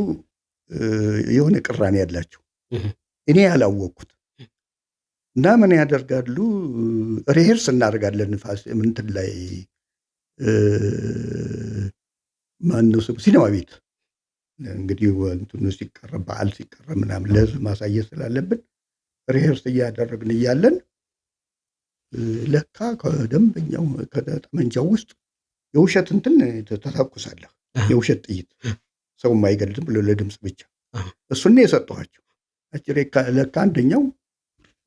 የሆነ ቅራኔ ያላቸው እኔ ያላወቅኩት እና ምን ያደርጋሉ፣ ሪሄርስ እናደርጋለን እንትን ላይ ማነው ስሙ ሲኒማ ቤት እንግዲህ እንትኑ ሲቀረብ በዓል ሲቀረብ ምናምን ለህዝብ ማሳየት ስላለብን ሪሄርስ እያደረግን እያለን ለካ ከደንበኛው ከጠመንጃው ውስጥ የውሸት እንትን ተተኩሳለህ። የውሸት ጥይት ሰው የማይገልም ብሎ ለድምፅ ብቻ እሱን ነው የሰጠኋቸው። አጭሬ ለካ አንደኛው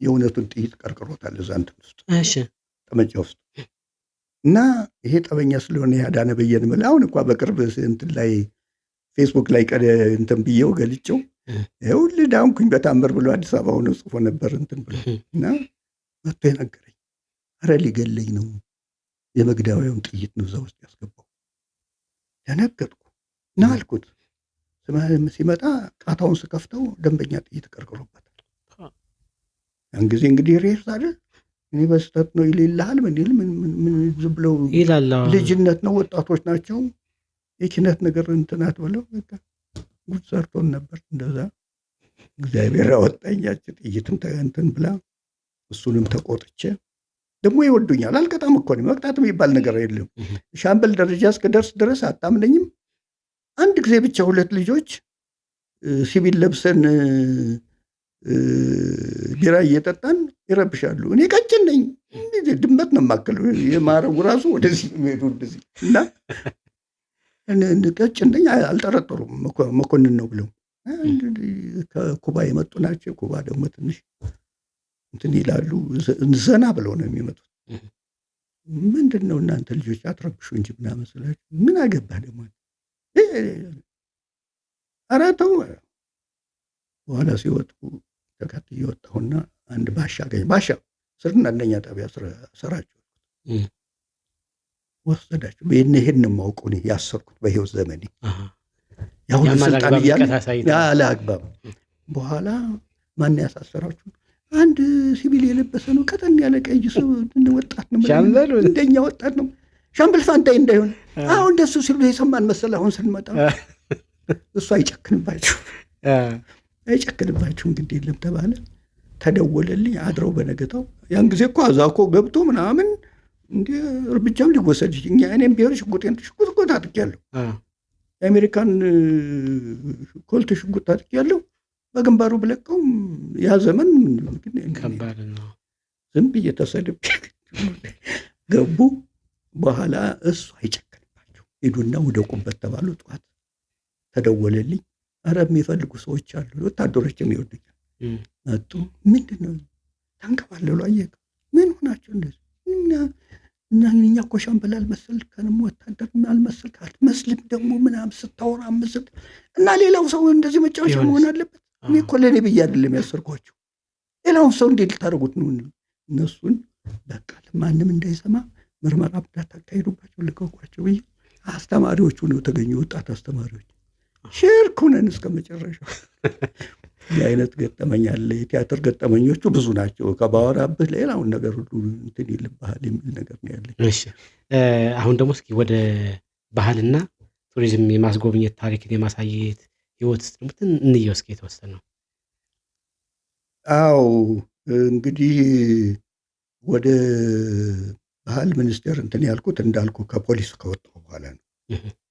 የእውነቱን ጥይት ቀርቅሮታል እዛ እንትን ውስጥ ጠመንጃ ውስጥ እና ይሄ ጠበኛ ስለሆነ ያዳነ በየነ ምል አሁን እንኳ በቅርብ እንትን ላይ ፌስቡክ ላይ እንትን ብዬው ገልጬው ይኸውልህ ዳንኩኝ በታምር ብሎ አዲስ አበባ ሆኖ ጽፎ ነበር እንትን ብሎ እና መጥቶ የነገረኝ ኧረ ሊገለኝ ነው የመግደያውን ጥይት ነው እዛ ውስጥ ያስገባው። ደነገጥኩ እና አልኩት ሲመጣ ቃታውን ስከፍተው ደንበኛ ጥይት ቀርቅሮበታል። ያን ጊዜ እንግዲህ ሬስ አይደል እኔ በስተት ነው ይልልሃል ምን ዝም ብለው ይላል። ልጅነት ነው ወጣቶች ናቸው የኪነት ነገር እንትናት ብለው በቃ ጉድ ሰርቶን ነበር። እንደዛ እግዚአብሔር አወጣኛች ጥይትም እንትን ብላ እሱንም ተቆጥቼ ደግሞ ይወዱኛል። አልቀጣም እኮ ነው መቅጣት የሚባል ነገር የለም። ሻምበል ደረጃ እስከደርስ ድረስ አታምነኝም። አንድ ጊዜ ብቻ ሁለት ልጆች ሲቪል ለብሰን ቢራ እየጠጣን ይረብሻሉ። እኔ ቀጭን ነኝ ድመት ነው የማከለው የማረጉ ራሱ ወደዚህ ሄዱ እንደዚህ እና ቀጭን ነኝ አልጠረጠሩም። መኮንን ነው ብለው ከኩባ የመጡ ናቸው። ኩባ ደግሞ ትንሽ እንትን ይላሉ ዘና ብለው ነው የሚመጡት። ምንድን ነው እናንተ ልጆች አትረብሹ እንጂ ምናምን ስላቸው ምን አገባህ ደግሞ ኧረ ተው። በኋላ ሲወጡ ተከትዬ ወጣሁና አንድ ባሻ አገኘ። ባሻ ስርና አንደኛ ጣቢያ ሰራቸው ወሰዳቸው። ይሄን ነው የማውቀው እኔ ያሰርኩት በህይወት ዘመኔ ያሁን ስልጣን ያለ አግባብ። በኋላ ማን ያሳሰራችሁ? አንድ ሲቪል የለበሰ ነው ቀጠን ያለ ቀይ ሰው ወጣት ነው እንደኛ ወጣት ነው ሻምበል ፋንታይ እንዳይሆን አሁን እንደሱ ሲሉ የሰማን መሰለ። አሁን ስንመጣ እሱ አይጨክንባችሁ እንግዲህ የለም ተባለ። ተደወለልኝ አድረው በነገታው ያን ጊዜ እኮ አዛኮ ገብቶ ምናምን እንደ እርምጃም ሊወሰድ እኔም ቢሆን ሽጉጥ አጥቄያለሁ። የአሜሪካን ኮልት ሽጉጥ አጥቄያለሁ። በግንባሩ ብለቀው ያ ዘመን ከባድ ነው። ዝም ብዬ ተሰድቤ ገቡ። በኋላ እሱ አይጨክንባቸው ሄዱና ወደቁበት ተባሉ። ጠዋት ተደወለልኝ። ኧረ የሚፈልጉ ሰዎች አሉ ወታደሮች የሚወዱኛል መጡ። ምንድን ነው ታንከባለሉ? አየህ ምን ሆናቸው እንደዚህ እና እኛ እኮ ሻምበል አልመሰልከንም ወታደር አልመሰልክ አትመስልም ደግሞ ምናምን ስታወራ ምስል እና ሌላው ሰው እንደዚህ መጫወቻ መሆን አለበት። እኔ እኮ ለእኔ ብዬ አይደለም ያሰርኳቸው ሌላውን ሰው እንዴት ልታደርጉት ነው? እነሱን በቃ ማንም እንዳይሰማ ምርመራ እንዳታካሂዱባቸው ልቀቋቸው ብዬ አስተማሪዎቹ ነው የተገኙ ወጣት አስተማሪዎች ሽርኩነን እስከ መጨረሻው። የአይነት ገጠመኝ አለ። የቲያትር ገጠመኞቹ ብዙ ናቸው። ከባወራብህ ሌላውን ነገር ሁሉ እንትን ይልብሃል የሚል ነገር ነው ያለኝ። እሺ አሁን ደግሞ እስኪ ወደ ባህልና ቱሪዝም የማስጎብኘት ታሪክን የማሳየት ህይወት ውስጥ እንየው እስኪ የተወሰነው። አዎ እንግዲህ ወደ ባህል ሚኒስቴር እንትን ያልኩት እንዳልኩ ከፖሊስ ከወጣሁ በኋላ ነው።